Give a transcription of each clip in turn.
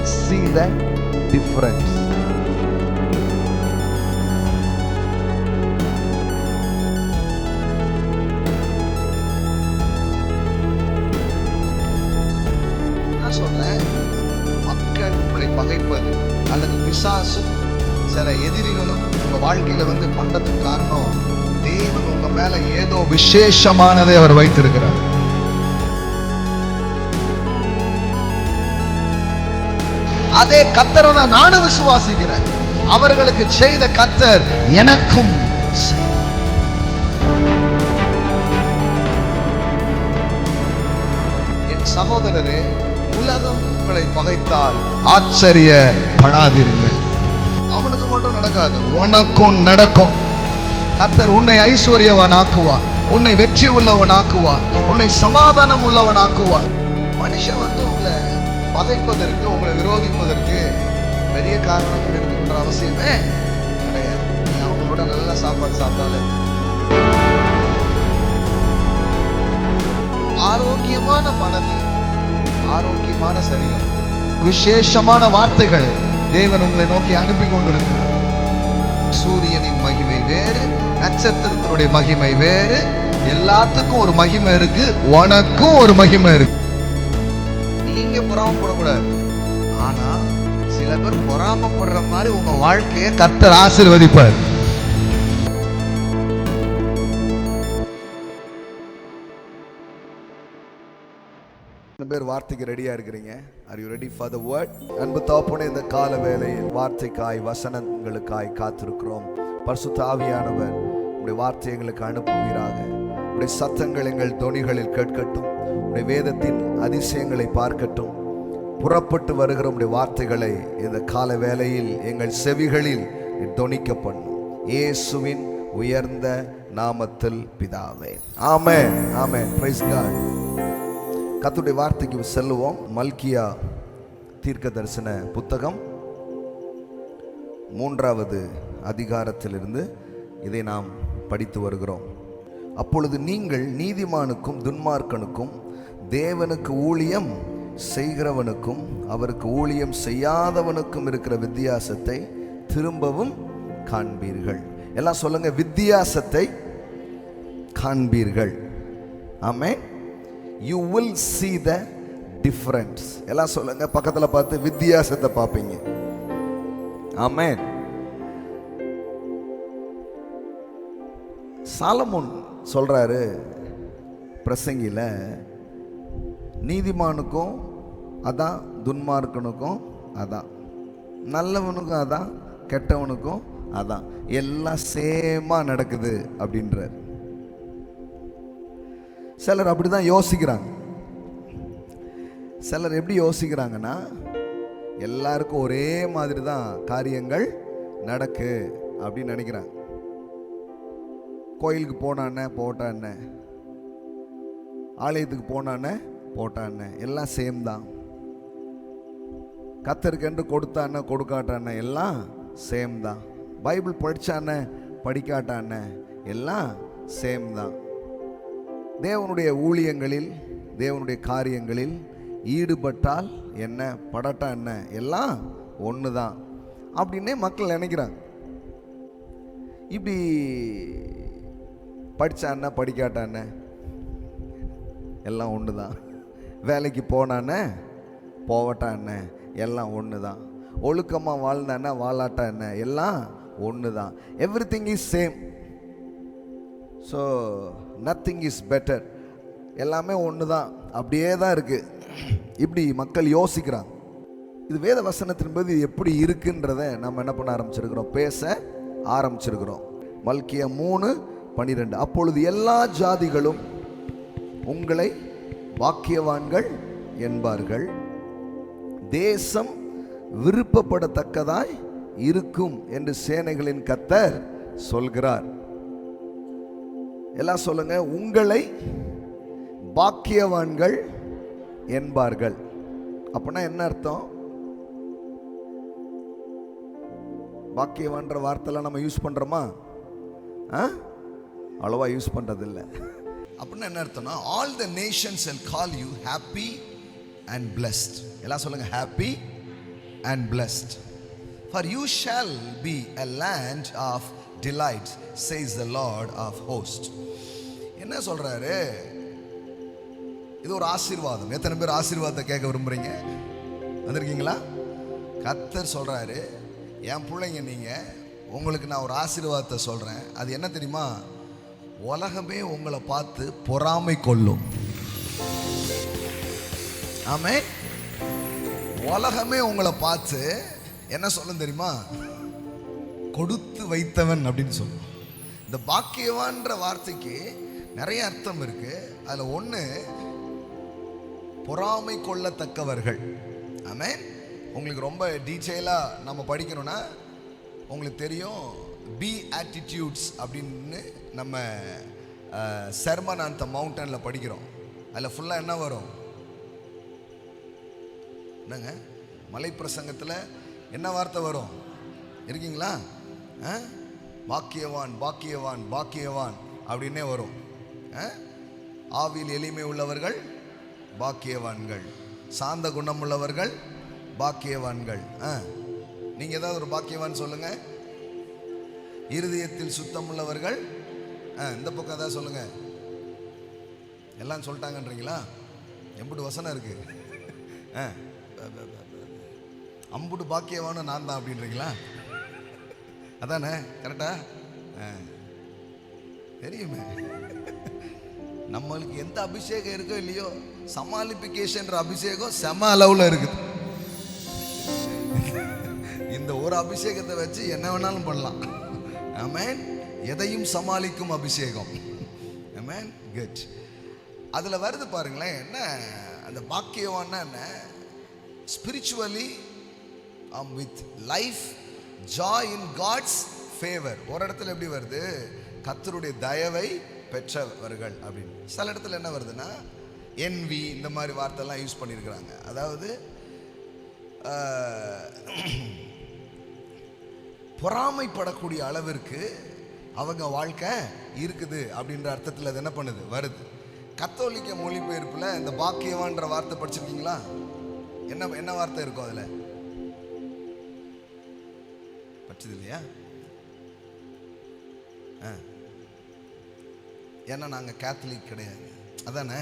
see the difference. நான் சொல்றேன், மக்கள் உங்களை பகைப்பது அல்லது பிசாசும் சில எதிரிகளும் உங்க வாழ்க்கையில பண்றதுக்கு காரணம், தேவன் உங்க மேல ஏதோ விசேஷமானதை அவர் வைத்திருக்கிறார். அதே கர்த்தரை நானும் விசுவாசிக்கிறேன். அவர்களுக்கு செய்த கர்த்தர் எனக்கும். என் சகோதரரே, உலகம் உங்களை பகைத்தால் ஆச்சரியப்படாதீர்கள். அவனுக்கு மட்டும் நடக்காது, உனக்கும் நடக்கும். கர்த்தர் உன்னை ஐஸ்வர்யவான் ஆக்குவார், உன்னை வெற்றி உள்ளவன் ஆக்குவார், உன்னை சமாதானம் உள்ளவன் ஆக்குவார். மனுஷன் உங்களை பகைப்பதற்கு, உங்களை விரோதிப்பதற்கு பெரிய காரணங்கள் இருக்குன்ற அவசியமே கிடையாது. அவங்களோட நல்ல சாப்பாடு சாப்பிட்டாலே, ஆரோக்கியமான மனது, ஆரோக்கியமான சரீரம், விசேஷமான வார்த்தைகள் தேவன் உங்களை நோக்கி அனுப்பி கொண்டிருக்கிறார். சூரியனின் மகிமை வேறு, நட்சத்திரத்தினுடைய மகிமை வேறு. எல்லாத்துக்கும் ஒரு மகிமை இருக்கு, உனக்கும் ஒரு மகிமை இருக்கு. நீங்க பொறாமப்படக்கூடாது. ஆனா சில பேர் பொறாமப்படுற மாதிரி உங்க வாழ்க்கையை கர்த்தர் ஆசீர்வதிப்பார். பேர் வார்த்தைக்கு ரெடியா இருக்கிறீங்க? Are you ready for the word? அன்பு தகப்பனே, இந்த கால வேளையில் வார்த்தைக்காய், வசனங்களுக்காய் காத்திருக்கிறோம். பரிசுத்த ஆவியானவர் உடைய வார்த்தை எங்களுக்கு அனுப்புவீராக. உடைய சத்தங்கள் எங்கள் தொனிகளில் கேட்கட்டும். உடைய வேதத்தின் அதிசயங்களை பார்க்கட்டும். புறப்பட்டு வருகிற உடைய வார்த்தைகளை இந்த கால வேளையில் எங்கள் செவிகளில் தொனிக்க பண்ணும். இயேசுவின் உயர்ந்த நாமத்தில் பிதாவே, ஆமென், ஆமென். Price God. கர்த்தருடைய வார்த்தைக்கு செல்லுவோம். மல்கியா தீர்க்க தரிசன புத்தகம் 3வது அதிகாரத்திலிருந்து இதை நாம் படித்து வருகிறோம். அப்பொழுது நீங்கள் நீதிமானுக்கும் துன்மார்க்கனுக்கும், தேவனுக்கு ஊழியம் செய்கிறவனுக்கும் அவருக்கு ஊழியம் செய்யாதவனுக்கும் இருக்கிற வித்தியாசத்தை திரும்பவும் காண்பீர்கள். எல்லாம் சொல்லுங்க, வித்தியாசத்தை காண்பீர்கள். ஆமென். You will see the difference. எல்லாம் சொல்லுங்க, பக்கத்துல பார்த்து வித்தியாசத்தை பார்ப்பீங்க. ஆமென். சாலமோன் சொல்றாரு பிரசங்கில, நீதிமானுக்கும் அதான், துன்மார்க்கனுக்கும் அதான், நல்லவனுக்கும் அதான், கெட்டவனுக்கும் அதான், எல்லாம் சேமா நடக்குது அப்படின்றார். சிலர் அப்படிதான் யோசிக்கிறாங்க. சிலர் எப்படி யோசிக்கிறாங்கன்னா, எல்லாருக்கும் ஒரே மாதிரி தான் காரியங்கள் நடக்கு அப்படின்னு நினைக்கிறாங்க. கோயிலுக்கு போனானே போட்டானே, ஆலயத்துக்கு போனானே போட்டானே, எல்லாம் சேம் தான். கர்த்தருக்கு கொடுத்தானே கொடுக்காட்டானே, எல்லாம் சேம் தான். பைபிள் படிச்சானே படிக்காட்டானே, எல்லாம் சேம் தான். தேவனுடைய ஊழியங்களில், தேவனுடைய காரியங்களில் ஈடுபட்டால் என்ன, படட்டா என்ன, எல்லாம் ஒன்று தான் அப்படின்னே மக்கள் நினைக்கிறாங்க. இப்படி படித்தான படிக்காட்டான எல்லாம் ஒன்று தான். வேலைக்கு போனானே போவட்டா என்ன, எல்லாம் ஒன்று தான். ஒழுக்கமாக வாழ்ந்தானே வாழாட்டா என்ன, எல்லாம் ஒன்று தான். Every thing is same. So nothing is better. எல்லாமே ஒன்று தான், அப்படியே தான் இருக்குது. இப்படி மக்கள் யோசிக்கிறாங்க. இது வேத வசனத்தின்போது இது எப்படி இருக்குன்றதை நம்ம என்ன பண்ண ஆரம்பிச்சிருக்கிறோம், பேச ஆரம்பிச்சிருக்கிறோம். மல்கியா 3:12. அப்பொழுது எல்லா ஜாதிகளும் உங்களை பாக்கியவான்கள் என்பார்கள், தேசம் விருப்பப்படத்தக்கதாய் இருக்கும் என்று சேனைகளின் கர்த்தர் சொல்கிறார். எல்லாம் சொல்லுங்க, உங்களை பாக்கியவான்கள் என்பார்கள். அப்படின்னா என்ன அர்த்தம்? பாக்கியவான்ற வார்த்தைலாம் நம்ம யூஸ் பண்றோமா? அவ்வளவா யூஸ் பண்றதில்லை. அப்படின்னா என்ன அர்த்தம்னா, all the Nations will call you happy and blessed. எல்லாம் சொல்லுங்க, happy and blessed. For you shall be a land of delight, says the Lord of hosts. என்ன சொல்றாரு? இது ஒரு ஆசீர்வாதம். எத்தனை பேர் ஆசீர்வாதத்தை கேட்க விரும்புறீங்க? வந்திருக்கீங்களா? கர்த்தர் சொல்றாரு, என் பிள்ளைங்க நீங்க, உங்களுக்கு நான் ஒரு ஆசீர்வாதத்தை சொல்றேன். அது என்ன தெரியுமா? உலகமே உங்களை பார்த்து பொறாமை கொள்ளும். ஆமென். உலகமே உங்களை பார்த்து என்ன சொல்லும் தெரியுமா? கொடுத்து வைத்தவன் அப்படின்னு சொல்லும். இந்த பாக்கியவான்ற வார்த்தைக்கு நிறைய அர்த்தம் இருக்கு. அதுல ஒண்ணு, பொறாமை கொள்ளத்தக்கவர்கள். ஆமென். உங்களுக்கு ரொம்ப டீட்டெயிலா நம்ம படிக்கணும்னா உங்களுக்கு தெரியும், பி ஆட்டிடியூட்ஸ் அப்படின்னு நம்ம சர்மன் ஆன் த மவுண்டன்ல படிக்கிறோம். அதில் ஃபுல்லாக என்ன வரும்? என்னங்க மலை பிரசங்கத்தில் என்ன வார்த்தை வரும்? இருக்கீங்களா? பாக்கியவான் பாக்கியவான் பாக்கியவான் அப்படின்னே வரும். ஆவியில் எளிமை உள்ளவர்கள் பாக்கியவான்கள், சாந்த குணம் உள்ளவர்கள் பாக்கியவான்கள். நீங்க ஏதாவது ஒரு பாக்கியவான் சொல்லுங்க. இருதயத்தில் சுத்தம் உள்ளவர்கள், இந்த பக்கம் ஏதாவது சொல்லுங்க. எல்லாம் சொல்லிட்டாங்கன்றீங்களா? எம்புட்டு வசனம் இருக்கு. அம்புட்டு பாக்கியவான நான் தான் அப்படின்றீங்களா? அதானே கரெக்டா? தெரியுமே. நம்மளுக்கு எந்த அபிஷேகம் இருக்கோ இல்லையோ, சமாளிபிகேஷன் அபிஷேகம் செம அளவுல இருக்குது. இந்த ஒரு அபிஷேகத்தை வச்சு என்ன வேணாலும் பண்ணலாம். ஆமென். எதையும் சமாளிக்கும் அபிஷேகம். ஆமென். குட். அதுல வருது பாருங்களேன், என்ன அந்த பாக்கியவான்னா என்ன? Spiritually with life, joy in God's favour. ஒரு இடத்துல எப்படி வருது? கர்த்தருடைய தயவை பெற்றவர்கள் அப்படின்னு. சில இடத்துல என்ன வருதுன்னா என்வி, இந்த மாதிரி வார்த்தைலாம் யூஸ் பண்ணியிருக்கிறாங்க. அதாவது பொறாமைப்படக்கூடிய அளவிற்கு அவங்க வாழ்க்கை இருக்குது அப்படின்ற அர்த்தத்தில் அது என்ன பண்ணுது? வருது. கத்தோலிக்க மொழிபெயர்ப்பில் இந்த பாக்கியவான்ற வார்த்தை படிச்சிருக்கீங்களா? என்ன வார்த்தை இருக்கும் அதில்? படிச்சது இல்லையா? ஏன்னா நாங்கள் கேத்தலிக் கிடையாது, அதானே.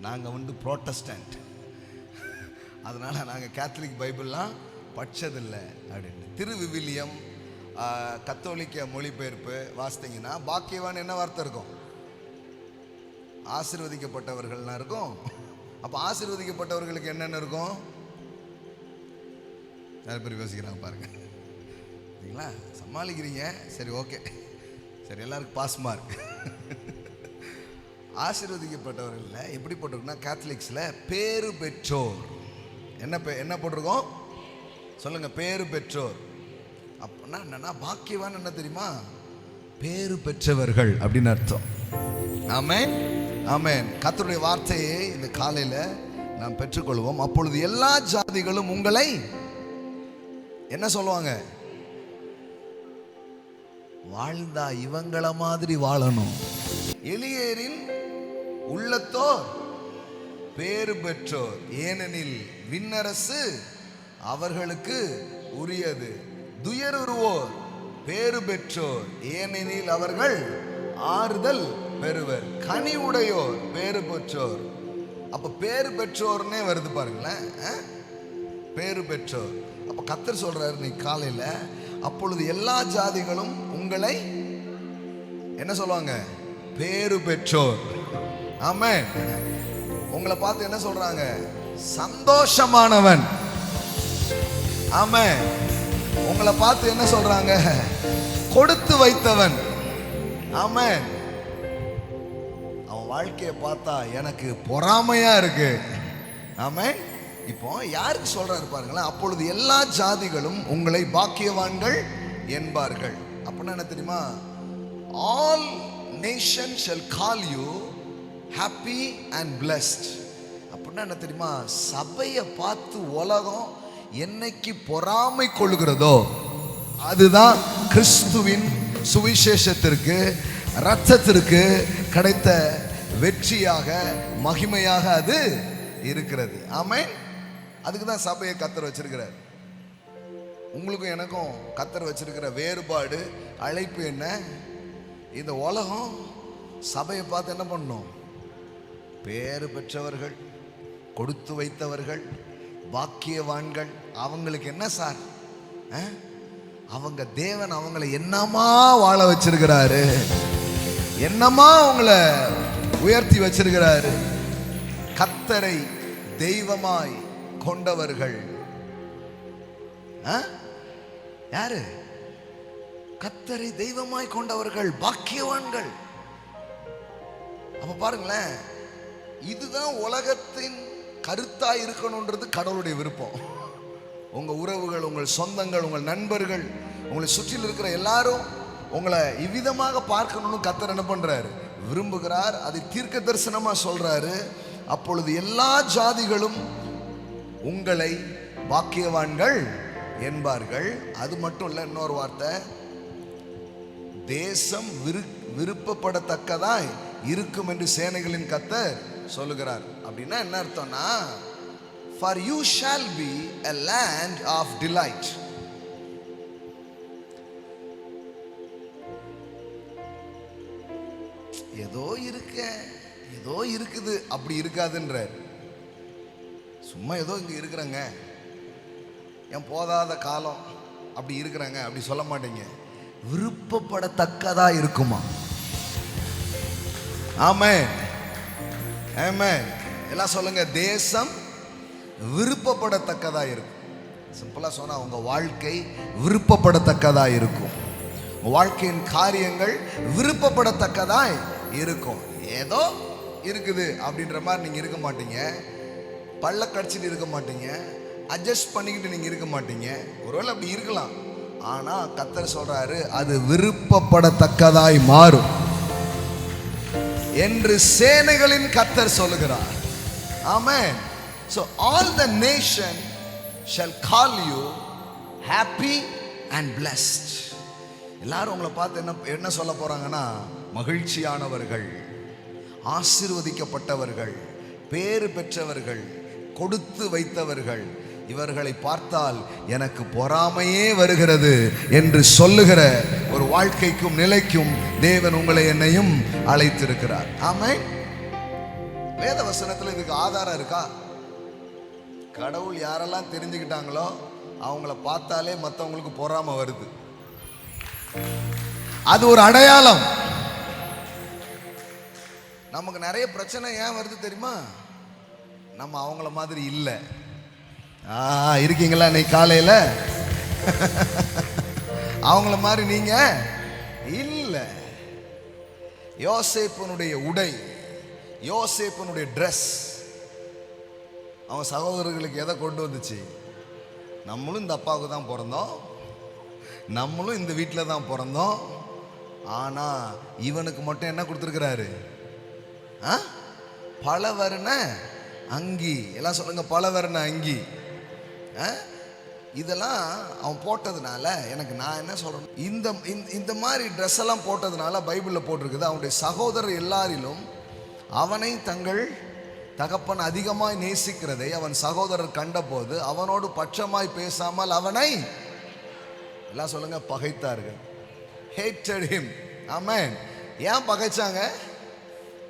நாங்கள் புரோட்டஸ்டன்ட், அதனால நாங்கள் கேத்தலிக் பைபிள்லாம் படிச்சதில்லை அப்படின்னு. திருவிவிலியம் கத்தோலிக்க மொழிபெயர்ப்பு வாசித்தீங்கன்னா பாக்கியவான் என்ன வார்த்தை இருக்கும்? ஆசீர்வதிக்கப்பட்டவர்கள்லாம் இருக்கும். அப்போ ஆசீர்வதிக்கப்பட்டவர்களுக்கு என்னென்ன இருக்கும்? நிறைய பேர் யோசிக்கிறாங்க பாருங்க. சரிங்களா? சமாளிக்கிறீங்க. சரி, ஓகே, சரி, எல்லாருக்கும் பாஸ் மார்க். ஆசீர்வதிக்கப்பட்டவர்கள் எப்படி போட்டிருக்குன்னா, கேத்தலிக்ஸில் பேரு பெற்றோர். என்ன போட்டிருக்கோம் சொல்லுங்க? பேரு பெற்றோர். அப்படின்னா என்னன்னா, பாக்கியவான் என்ன தெரியுமா? பேரு பெற்றவர்கள் அப்படின்னு அர்த்தம். ஆமென், ஆமென். கர்த்தருடைய வார்த்தையை இந்த காலையில நாம் பெற்றுக்கொள்வோம். அப்பொழுது எல்லா ஜாதிகளும் உங்களை என்ன சொல்லுவாங்க? வாழ்ந்தா இவங்கள மாதிரி வாழணும். எளியேரின் உள்ளத்தோர் பேறு பெற்றோர், ஏனெனில் விண்ணரசு அவர்களுக்கு உரியது. துயருவோர் பேறு பெற்றோர், ஏனெனில் அவர்கள் ஆறுதல் பெறுவர். கனி உடையோர் பேறு பெற்றோர். அப்ப பேறு பெற்றோர்னே வருது பாருங்களேன், பேறு பெற்றோர். அப்ப கர்த்தர் சொல்றாரு நீ காலையில, அப்பொழுது எல்லா ஜாதிகளும் உங்களை என்ன சொல்லுவாங்க? பேறு பெற்றோர். ஆமென். உங்களை பார்த்து என்ன சொல்றாங்க? சந்தோஷமானவன். ஆமென். உங்களை பார்த்து என்ன சொல்றாங்க? கொடுத்து வைத்தவன். ஆமென். அவன் வாழ்க்கையை பார்த்தா எனக்கு பொறாமையா இருக்கு. ஆமென். இப்போ யாருக்கு சொல்றாரு பாருங்களேன், அப்பொழுது எல்லா ஜாதிகளும் உங்களை பாக்கியவான்கள் என்பார்கள். அப்படின்னா என்ன தெரியுமா? All Nations shall call you happy and blessed. அப்படின்னா என்ன தெரியுமா? சபையை பார்த்து உலகம் என்னைக்கு பொறாமை கொள்கிறதோ அதுதான் கிறிஸ்துவின் சுவிசேஷத்திற்கு, இரத்தத்திற்கு கிடைத்த வெற்றியாக, மகிமையாக அது இருக்கிறது. ஆமென். அதுக்கு தான் சபையை கர்த்தர் வச்சிருக்கிறார். உங்களுக்கும் எனக்கும் கர்த்தர் வச்சிருக்கிற வேறுபாடு, அழைப்பு என்ன? இந்த உலகம் சபையை பார்த்து என்ன பண்ணும்? பேறு பெற்றவர்கள், கொடுத்து வைத்தவர்கள், பாக்கியவான்கள், அவங்களுக்கு என்ன சார்? அவங்க தேவன் அவங்களை என்னமா வாழ வச்சிருக்கிறாரு, என்னமா அவங்கள உயர்த்தி வச்சிருக்கிறாரு. கர்த்தரை தெய்வமாய் கொண்டவர்கள் யாரு? கர்த்தரை தெய்வமாய் கொண்டவர்கள் பாக்கியவான்கள். அப்ப பாருங்களேன், இதுதான் உலகத்தின் கருத்தாய் இருக்கணும்ன்றது கடவுளுடைய விருப்பம். உங்க உறவுகள், உங்கள் சொந்தங்கள், உங்கள் நண்பர்கள், உங்களை சுற்றில் இருக்கிற எல்லாரும் உங்களை இவ்விதமாக பார்க்கணும்னு கர்த்தர் என்ன பண்றாரு? விரும்புகிறார். அதை தீர்க்க தரிசனமா சொல்றாரு. அப்பொழுது எல்லா ஜாதிகளும் உங்களை பாக்கியவான்கள் என்பார்கள். அது மட்டும் இல்ல, இன்னொரு வார்த்தை, தேசம் விருப்பப்படத்தக்கதாய் இருக்கும் என்று சேனைகளின் கர்த்தர் சொல்லுகிறார். அப்படின்னா என்ன அர்த்தம்னா, for you shall be a land of delight. ஏதோ இருக்குது அப்படி இருக்காதுன்றார். சும்மா ஏதோ இங்க இருக்கிறாங்க, என் போதாத காலம் அப்படி இருக்கிறாங்க அப்படி சொல்ல மாட்டீங்க. விருப்பப்படத்தக்கதா இருக்குமா? ஆமென், ஆமென். எல்லாம் சொல்லுங்க, தேசம் விருப்பப்படத்தக்கதா இருக்கும். சிம்பிளா சொன்னா உங்க வாழ்க்கை விருப்பப்படத்தக்கதா இருக்கும். வாழ்க்கையின் காரியங்கள் விருப்பப்படத்தக்கதா இருக்கும். ஏதோ இருக்குது அப்படின்ற மாதிரி நீங்க இருக்க மாட்டீங்க. பல்ல கடிச்சிட்டு இருக்க மாட்டீங்க. அட்ஜஸ்ட் பண்ணிக்கிட்டு நீங்க இருக்க மாட்டீங்க. ஒருவேளை அப்படி இருக்கலாம், ஆனா கர்த்தர் சொல்றாரு அது விருப்பப்படத்தக்கதாய் மாறும் என்று சேனைகளின் கர்த்தர் சொல்லுகிறார். ஆமென். So all the nation shall call you happy and blessed. எல்லாரும் உங்களை பார்த்து என்ன சொல்ல போறாங்கன்னா, மகிழ்ச்சியானவர்கள், ஆசீர்வதிக்கப்பட்டவர்கள், பேறு பெற்றவர்கள், கொடுத்து வைத்தவர்கள், இவர்களை பார்த்தால் எனக்கு பொறாமையே வருகிறது என்று சொல்லுகிற ஒரு வாழ்க்கைக்கும் நிலைக்கும் தேவன் உங்களை என்னையும் அழைத்திருக்கிறார். ஆமென். வேத வசனத்துல இதுக்கு ஆதாரம் இருக்கா? கடவுள் யாரெல்லாம் தெரிஞ்சுக்கிட்டாங்களோ அவங்கள பார்த்தாலே மற்றவங்களுக்கு பொறாமை வருது. அது ஒரு அடையாளம். நமக்கு நிறைய பிரச்சனை ஏன் வருது தெரியுமா? நம்ம அவங்கள மாதிரி இல்லை. இருக்கீங்களா இன்னைக்கு காலையில? அவங்கள மாதிரி நீங்க இல்ல. யோசேப்புனுடைய உடை, யோசேப்புனுடைய ட்ரெஸ் அவன் சகோதரர்களுக்கு எதை கொண்டு வந்துச்சு? நம்மளும் இந்த அப்பாவுக்கு தான் பிறந்தோம், நம்மளும் இந்த வீட்டில் தான் பிறந்தோம், ஆனா இவனுக்கு மட்டும் என்ன கொடுத்துருக்கிறாரு? பலவர்ண அங்கி. எல்லாம் சொல்லுங்க, பலவர்ண அங்கி. இதெல்லாம் அவன் போட்டதுனால எனக்கு நான் என்ன சொல்றேன், இந்த மாதிரி ட்ரெஸ் எல்லாம் போட்டதுனால பைபிளில் போட்டிருக்குது, அவனுடைய சகோதரர் எல்லாரிலும் அவனை தங்கள் தகப்பன் அதிகமாய் நேசிக்கிறதை அவன் சகோதரர் கண்டபோது அவனோடு பட்சமாய் பேசாமல் அவனை எல்லாம் சொல்லுங்க பகைத்தார்கள். hated him. ஆமென். ஏன் பகைச்சாங்க?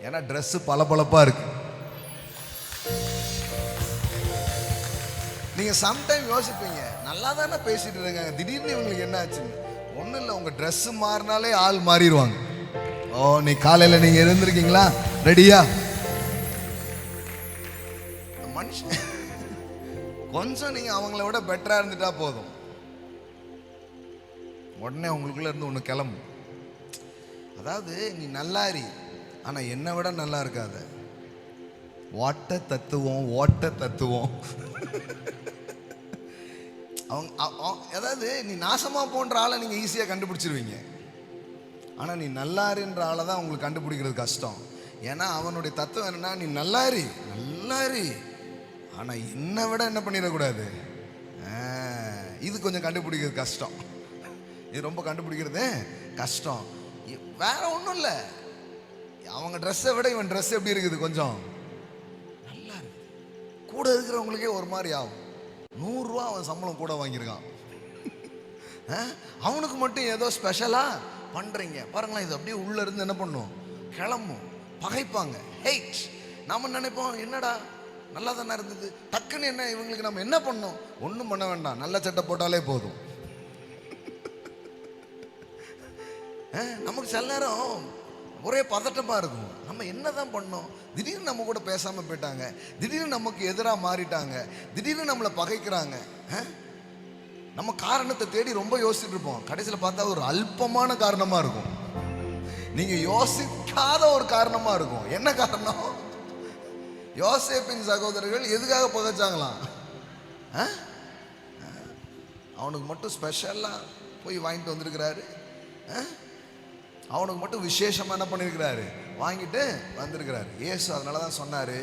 ஏன்னா ட்ரெஸ் பளபளப்பா இருக்கு. நீங்க சம்டைம் யோசிப்பீங்க, நல்லா தானே பேசிட்டு இருக்காங்க, திடீர்னு இவங்களுக்கு என்ன ஆச்சுன்னு. ஒன்றும் இல்லை, உங்க ட்ரெஸ் மாறினாலே ஆள் மாறிடுவாங்க. ஓ, நீ காலையில் நீங்க இருந்திருக்கீங்களா? ரெடியா? மனுஷன் கொஞ்சம் நீங்க அவங்கள விட பெட்டரா இருந்துட்டா போதும், உடனே உங்களுக்குள்ள இருந்து ஒன்று கிளம்பும். அதாவது நீ நல்லாரி, ஆனா என்னை விட நல்லா இருக்காத. ஓட்ட தத்துவம், ஓட்ட தத்துவம். அதாவது நீ நாசமா போன்ற ஆளை நீங்க ஈஸியா கண்டுபிடிச்சிருவீங்க, ஆனா நீ நல்லாருன்ற ஆளை தான் உங்களுக்கு கண்டுபிடிக்கிறது கஷ்டம். ஏன்னா அவனுடைய தத்துவம் என்னன்னா, நீ நல்லாரி நல்லாரி, ஆனா என்னை விட என்ன பண்ணிடக்கூடாது. இது கொஞ்சம் கண்டுபிடிக்கிறது கஷ்டம். இது ரொம்ப கண்டுபிடிக்கிறது கஷ்டம். வேற ஒன்றும் இல்லை, அவங்க ட்ரெஸ்ஸை விட இவன் ட்ரெஸ் எப்படி இருக்குது, கொஞ்சம் நல்லா இருக்கு. கூட இருக்கிறவங்களுக்கே ஒரு மாதிரி ஆகும். 100 ரூபா அவன் சம்பளம் கூட வாங்கியிருக்கான். அவனுக்கு மட்டும் ஏதோ ஸ்பெஷலாக பண்ணுறீங்க பாருங்களேன். இது அப்படியே உள்ளே இருந்து என்ன பண்ணும், கிளம்பும், பகைப்பாங்க, ஹெய்ட். நம்ம நினைப்போம் என்னடா நல்லா தானே இருந்தது, டக்குன்னு என்ன இவங்களுக்கு நம்ம என்ன பண்ணோம், ஒன்றும் பண்ண வேண்டாம், நல்ல சட்டை போட்டாலே போதும். நமக்கு சில நேரம் ஒரே பதட்டமாக இருக்கும், நம்ம என்ன தான் பண்ணோம், திடீர்னு நம்ம கூட பேசாமல் போயிட்டாங்க, திடீர்னு நமக்கு எதிராக மாறிட்டாங்க, திடீர்னு நம்மளை பகைக்கிறாங்க. நம்ம காரணத்தை தேடி ரொம்ப யோசிச்சுட்டு இருப்போம். கடைசியில் பார்த்தா ஒரு அல்பமான காரணமாக இருக்கும், நீங்கள் யோசிக்காத ஒரு காரணமாக இருக்கும். என்ன காரணம்? யோசேப்பின் சகோதரர்கள் எதுக்காக பகைச்சாங்களாம்? அவனுக்கு மட்டும் ஸ்பெஷலாக போய் வாங்கிட்டு வந்திருக்கிறாரு, அவனுக்கு மட்டும் விசேஷமாக என்ன பண்ணியிருக்கிறாரு, வாங்கிட்டு வந்திருக்கிறாரு. இயேசு அதனால தான் சொன்னார்,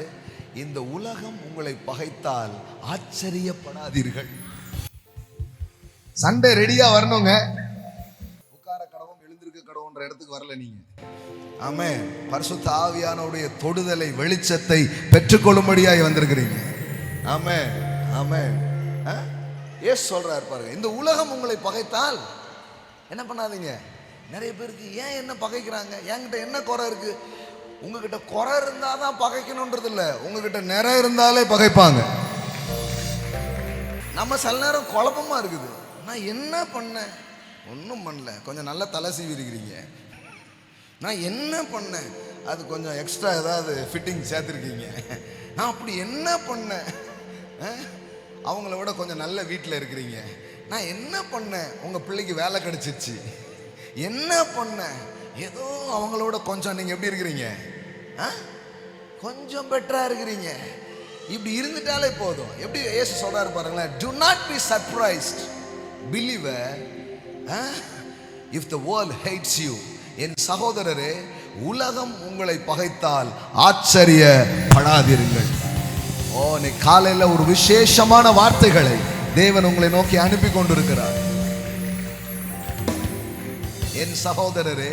இந்த உலகம் உங்களை பகைத்தால் ஆச்சரியப்படாதீர்கள். சண்டே ரெடியா வரணுங்க, உட்கார கடவும் எழுந்திருக்க கடவுன்ற இடத்துக்கு வரல நீங்க. ஆமென். பரிசுத்த ஆவியானவருடைய தொடுதலை, வெளிச்சத்தை பெற்றுக்கொள்ளும்படியாய் வந்திருக்கிறீங்க. ஆமென், ஆமென். இயேசு சொல்றாரு பாருங்க, இந்த உலகம் உங்களை பகைத்தால் என்ன பண்ணாதீங்க. நிறைய பேருக்கு ஏன் என்ன பகைக்கிறாங்க, என்கிட்ட என்ன குறை இருக்கு? உங்ககிட்ட குறை இருந்தால் தான் பகைக்கணுன்றது இல்லை, உங்ககிட்ட நிறைய இருந்தாலே பகைப்பாங்க. நம்ம சில நேரம் குழப்பமா இருக்குது, நான் என்ன பண்ணேன், ஒன்றும் பண்ணல, கொஞ்சம் நல்ல தலை சீவி இருக்கிறீங்க. நான் என்ன பண்ணேன், அது கொஞ்சம் எக்ஸ்ட்ரா ஏதாவது ஃபிட்டிங் சேர்த்துருக்கீங்க. நான் அப்படி என்ன பண்ணேன், அவங்கள விட கொஞ்சம் நல்ல வீட்டில் இருக்கிறீங்க. நான் என்ன பண்ணேன், உங்கள் பிள்ளைக்கு வேலை கிடைச்சிருச்சு. என்ன பண்ணேன், ஏதோ அவங்களோட கொஞ்சம் நீங்கள் எப்படி இருக்கிறீங்க, கொஞ்சம் பெட்டராக இருக்கிறீங்க. இப்படி இருந்துட்டாலே போதும். எப்படி இயேசு சொல்றாரு பாருங்களேன், do not be surprised believer if the world hates you. என் சகோதரரே, உலகம் உங்களை பகைத்தால் ஆச்சரியப்படாதீர்கள். நீ காலையில ஒரு விசேஷமான வார்த்தைகளை தேவன் உங்களை நோக்கி அனுப்பி கொண்டிருக்கிறார். என் சகோதரரே,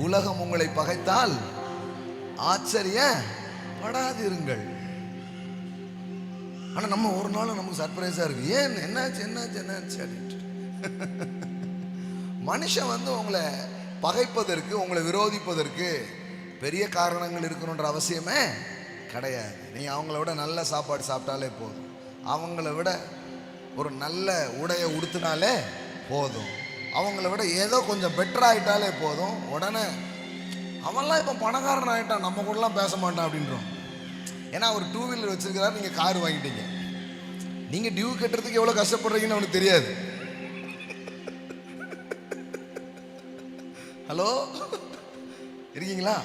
உலகம் உங்களை பகைத்தால் ஆச்சரியப்படாதீர்கள். ஆனா நம்ம ஒரு நாள் நமக்கு சர்ப்ரைஸா இருக்கு, ஏன் என்னாச்சு என்னாச்சு என்னாச்சு அப்படின்ட்டு. மனுஷன் உங்களை பகைப்பதற்கு, உங்களை விரோதிப்பதற்கு பெரிய காரணங்கள் இருக்கணுன்ற அவசியமே கிடையாது. நீங்க அவங்கள விட நல்ல சாப்பாடு சாப்பிட்டாலே போதும், அவங்கள விட ஒரு நல்ல உடையை உடுத்தினாலே போதும், அவங்கள விட ஏதோ கொஞ்சம் பெட்டர் ஆகிட்டாலே போதும், உடனே அவன்லாம் இப்போ பணக்காரன் ஆகிட்டான், நம்ம கூடலாம் பேச மாட்டான் அப்படின்றோம். ஏன்னா அவர் 2 வீலர் வச்சிருக்கிறாரு, நீங்கள் கார் வாங்கிட்டீங்க. நீங்கள் டியூ கட்டுறதுக்கு எவ்வளோ கஷ்டப்படுறீங்கன்னு அவனுக்கு தெரியாது. ஹலோ, இருக்கீங்களா?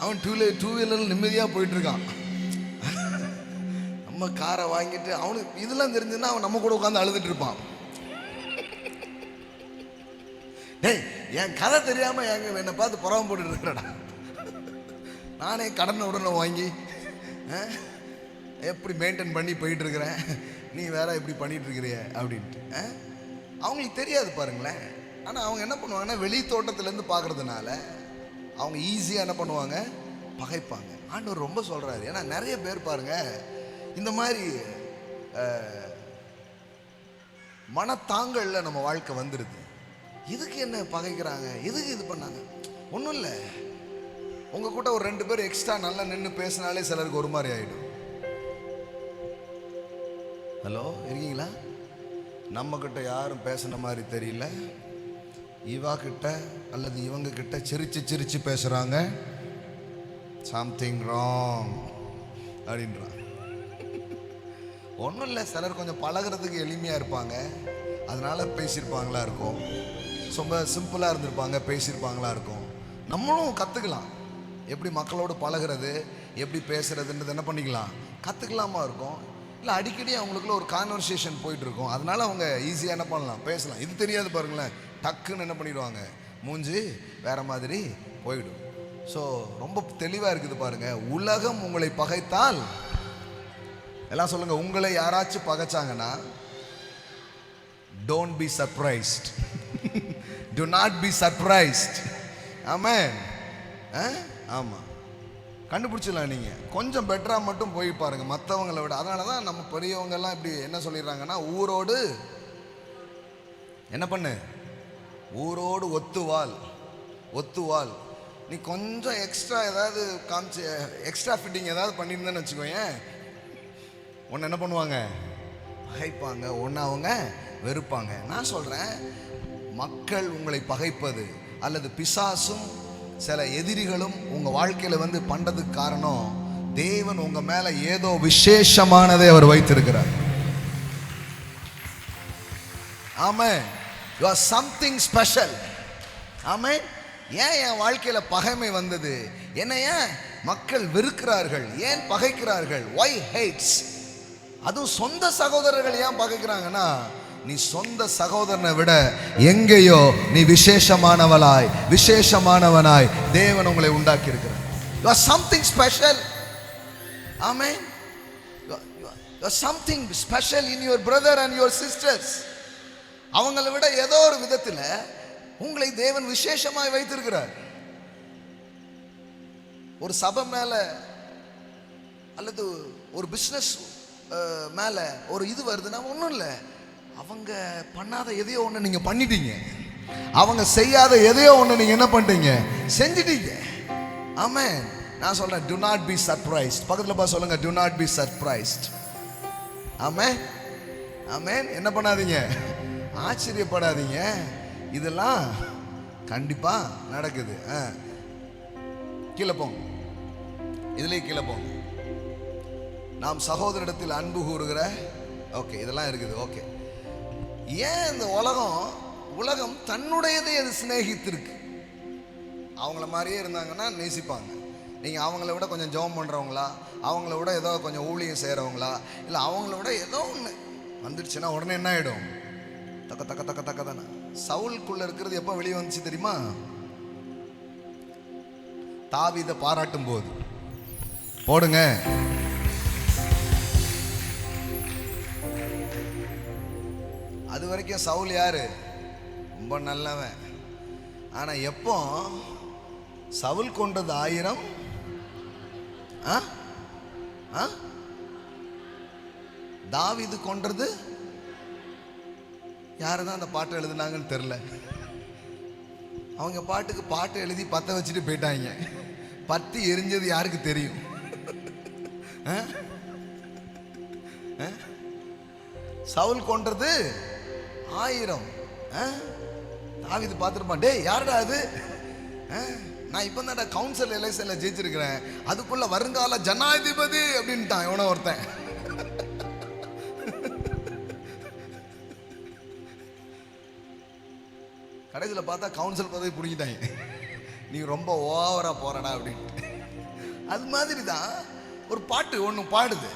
அவன் டூ வீலர் நிம்மதியாக போயிட்டு இருக்கான். நம்ம காரை வாங்கிட்டு அவனுக்கு இதெல்லாம் தெரிஞ்சுன்னா அவன் நம்ம கூட உட்காந்து அழுதுட்டு இருப்பான். டேய், என் கதை தெரியாம என்னை பார்த்து புறாம போட்டு இருக்கிறடா, நானே கடனை உடனே வாங்கி எப்படி மெயின்டைன் பண்ணி போயிட்டு இருக்கிறேன், நீ வேற எப்படி பண்ணிட்டு இருக்கிறிய அப்படின்ட்டு அவங்களுக்கு தெரியாது பாருங்களேன். ஆனால் அவங்க என்ன பண்ணுவாங்கன்னா, வெளி தோட்டத்திலேருந்து பார்க்கறதுனால அவங்க ஈஸியாக என்ன பண்ணுவாங்க, பகைப்பாங்க. ஆண்டவர் ரொம்ப சொல்றாரு. ஏன்னா நிறைய பேர் பாருங்க இந்த மாதிரி மனத்தாங்கல்ல நம்ம வாழ்க்கை வந்துடுது. இதுக்கு என்ன பகைக்கிறாங்க, எதுக்கு இது பண்ணாங்க, ஒன்றும் இல்லை. உங்கள் கூட ஒரு 2 பேர் எக்ஸ்ட்ரா நல்லா நின்று பேசினாலே சிலருக்கு ஒரு மாதிரி ஆகிடும். ஹலோ, இருக்கீங்களா? நம்மக்கிட்ட யாரும் பேசுன மாதிரி தெரியல, இவா கிட்ட அல்லது இவங்க கிட்ட சிரிச்சு சிரிச்சு பேசுகிறாங்க, சம்திங் ராங் அப்படின்றாங்க. ஒன்றும் இல்லை, சிலர் கொஞ்சம் பழகிறதுக்கு எளிமையாக இருப்பாங்க, அதனால பேசியிருப்பாங்களா இருக்கும். ரொம்ப சிம்பிளாக இருந்திருப்பாங்க, பேசியிருப்பாங்களா இருக்கும். நம்மளும் கற்றுக்கலாம் எப்படி மக்களோடு பழகிறது, எப்படி பேசுறதுன்றது என்ன பண்ணிக்கலாம், கற்றுக்கலாமா இருக்கும். இல்லை அடிக்கடி அவங்களுக்குள்ள ஒரு கான்வர்சேஷன் போயிட்டு இருக்கும், அதனால அவங்க ஈஸியாக என்ன பண்ணலாம், பேசலாம். இது தெரியாது பாருங்களேன், டக்குன்னு என்ன பண்ணிடுவாங்க, மூஞ்சி வேற மாதிரி போயிடும். ஸோ ரொம்ப தெளிவாக இருக்குது பாருங்க. உலகம் உங்களை பகைத்தால், எல்லாம் சொல்லுங்க, உங்களை யாராச்சும் பகைச்சாங்கன்னா don't be surprised. Do not be surprised. Amen. ஆமா, கண்டுபிடிச்சிடலாம். நீங்கள் கொஞ்சம் பெட்டராக மட்டும் போய் பாருங்கள் மற்றவங்களை விட. அதனால தான் நம்ம பெரியவங்கெல்லாம் இப்படி என்ன சொல்லிடுறாங்கன்னா, ஊரோடு என்ன பண்ணு, ஊரோடு ஒத்துவாள் ஒத்துவாள். நீ கொஞ்சம் எக்ஸ்ட்ரா ஏதாவது காமிச்சு எக்ஸ்ட்ரா ஃபிட்டிங் ஏதாவது பண்ணியிருந்தேன்னு வச்சுக்கோயேன், ஒன்று என்ன பண்ணுவாங்க, பகைப்பாங்க, ஒன்று அவங்க வெறுப்பாங்க. நான் சொல்கிறேன், மக்கள் உங்களை பகைப்பது அல்லது பிசாசும் சில எதிரிகளும் உங்கள் வாழ்க்கையில் வந்து பண்ணுறதுக்கு காரணம், தேவன் உங்கள் மேலே ஏதோ விசேஷமானதை அவர் வைத்திருக்கிறார். ஆமென். You are something special. ஆமென். ஏன் என் வாழ்க்கையில் பகைமை வந்தது, என்ன ஏன் மக்கள் வெறுக்கிறார்கள், ஏன் பகைக்கிறார்கள்? Why hates? அதுவும் சொந்த சகோதரர்கள் ஏன் பகைக்கிறாங்கன்னா, நீ சொந்த சகோதரனை விட எங்கேயோ நீ விசேஷமானவளாய் விசேஷமானவனாய் தேவன் உங்களை உண்டாக்கி இருக்கிறார். You are something special. Amen. You are something special in your brother and your sisters. அவங்களை விட ஏதோ ஒரு விதத்தில் உங்களை தேவன் விசேஷமாய் வைத்திருக்கிறார். ஒரு சபை மேல அல்லது ஒரு பிசினஸ் மேல ஒரு இது வருதுன்னா ஒன்றும் இல்லை, அவங்க பண்ணாத எதையோ ஒன்று நீங்க பண்ணிட்டீங்க, அவங்க செய்யாத எதையோ ஒன்று நீங்க என்ன பண்ணிட்டீங்க, செஞ்சிட்டீங்க. ஆமென். நான் சொல்றேன், do not be surprised. பக்கத்துல பா சொல்லுங்க, do not be surprised. ஆமென். ஆமென். என்ன பண்ணாதீங்க, ஆச்சரியப்படாதீங்க, இதெல்லாம் கண்டிப்பா நடக்குது. கீழே போங்க, இதுலயே கீழே போங்க. நாம் சகோதரிடத்தில் அன்பு கூறுகிற, ஓகே, இதெல்லாம் இருக்குது. ஓகே, ஏன் இந்த உலகம் தன்னுடையதை அது சிநேகித்திருக்கு. அவங்கள மாதிரியே இருந்தாங்கன்னா நேசிப்பாங்க. நீங்கள் அவங்கள விட கொஞ்சம் ஜெபம் பண்ணுறவங்களா, அவங்கள விட ஏதோ கொஞ்சம் ஊழியம் செய்கிறவங்களா, இல்லை அவங்கள விட ஏதோ ஒன்று வந்துடுச்சுன்னா உடனே என்ன ஆகிடும், தக்க தக்க தக்க தக்க தானே. சவுலுக்குள்ள இருக்கிறது எப்போ வெளியே வந்துச்சு தெரியுமா? தாவீதை பாராட்டும் போது. போடுங்க. அது வரைக்கும் சவுல் யாரு, ரொம்ப நல்லவன். ஆனா எப்போ சவுல் கொண்டது 1000, தாவீது கொன்றது யாருதான் அந்த பாட்டை எழுதுனாங்கன்னு தெரியல. அவங்க பாட்டுக்கு பாட்டை எழுதி பத்த வச்சுட்டு போயிட்டாங்க. பத்தி எரிஞ்சது யாருக்கு தெரியும்? சவுல் கொன்றது 1000. தாவீது பார்த்துருப்பான், டே யாருடா அது, நான் இப்போ தான் கவுன்சில் எலெக்ஷன்ல ஜெயிச்சிருக்கிறேன், அதுக்குள்ள வருங்கால ஜனாதிபதி அப்படின்ட்டான் எவனோ ஒருத்தன். கடைசியில் பார்த்தா கவுன்சில் பதவி பிடிக்கிட்டாங்க, நீ ரொம்ப ஓவரா போறடா அப்படின்ட்டு. அது மாதிரி தான் ஒரு பாட்டு ஒன்று பாடுது,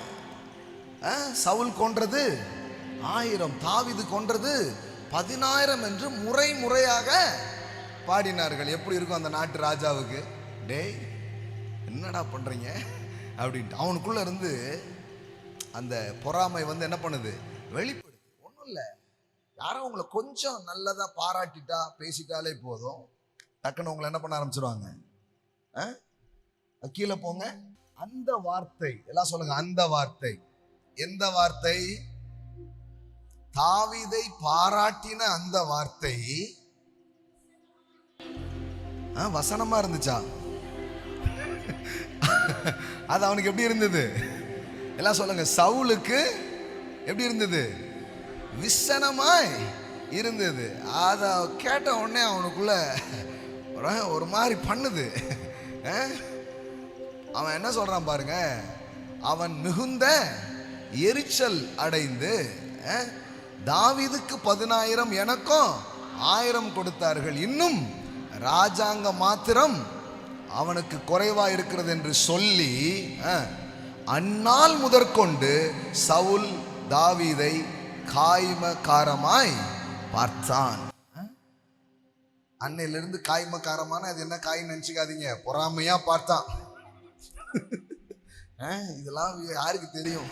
சவுல் கொன்றது 1000, தாவீது கொன்றது 10000 என்று முறையாக பாடினார்கள். எப்படி இருக்கும் அந்த நாட்டு ராஜாவுக்கு, டேய் என்னடா பண்றீங்க அப்படின்ட்டு. அவனுக்குள்ள இருந்து அந்த பொறாமை வந்து என்ன பண்ணுது, வெளிப்படுது. ஒன்றும் இல்லை, யாரும் உங்களை கொஞ்சம் நல்லதா பாராட்டிட்டா பேசிட்டாலே போதும், டக்குன்னு உங்களை என்ன பண்ண ஆரம்பிச்சிருவாங்க. கீழே போங்க. அந்த வார்த்தை எல்லாம் சொல்லுங்க, அந்த வார்த்தை. எந்த வார்த்தை? தாவீதை பாராட்டின அந்த வார்த்தை வசனமா இருந்துச்சா? அது அவனுக்கு எப்படி இருந்தது? எல்லாம் சொல்லுங்க, சவுலுக்கு எப்படி இருந்தது? விசனமாய் இருந்தது. அத கேட்ட உடனே அவனுக்குள்ள ஒரு மாதிரி பண்ணுது. அவன் என்ன சொல்றான் பாருங்க, அவன் மிகுந்த எரிச்சல் அடைந்து, தாவீதுக்கு 10000 எனக்கும் 1000 கொடுத்தார்கள், இன்னும் ராஜாங்க மாத்திரம் அவனுக்கு குறைவா இருக்கிறது என்று சொல்லி அந்நாள் முதற்கொண்டு சவுல் தாவீதை காய்மக்காரமாய் பார்த்தான். அன்னையிலிருந்து காய்மக்காரமான, அது என்ன காய் நினைச்சுக்காதீங்க, பொறாமையா பார்த்தான். இதெல்லாம் யாருக்கு தெரியும்?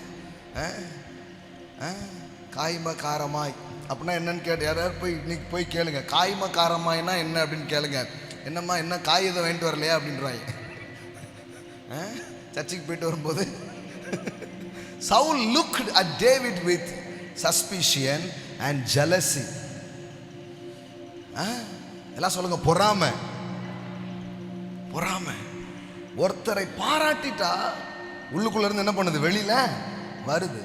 காய்மக்காரமாய் அப்படின்னா என்னன்னு கேட்டு யாராவது போய் இன்னைக்கு போய் கேளுங்க, காய்மக்காரமாய்னா என்ன அப்படின்னு கேளுங்க. என்னம்மா என்ன காய் எதை வாங்கிட்டு வரலையா அப்படின்றாங்க. சர்ச்சுக்கு போயிட்டு வரும்போது Saul looked at David with suspicion and jealousy. எல்லாம் சொல்லுங்க, பொறாமை. பொறாமை. ஒருத்தரை பாராட்டிட்டா உள்ளுக்குள்ள இருந்து என்ன பண்ணுது, வெளியில வருது.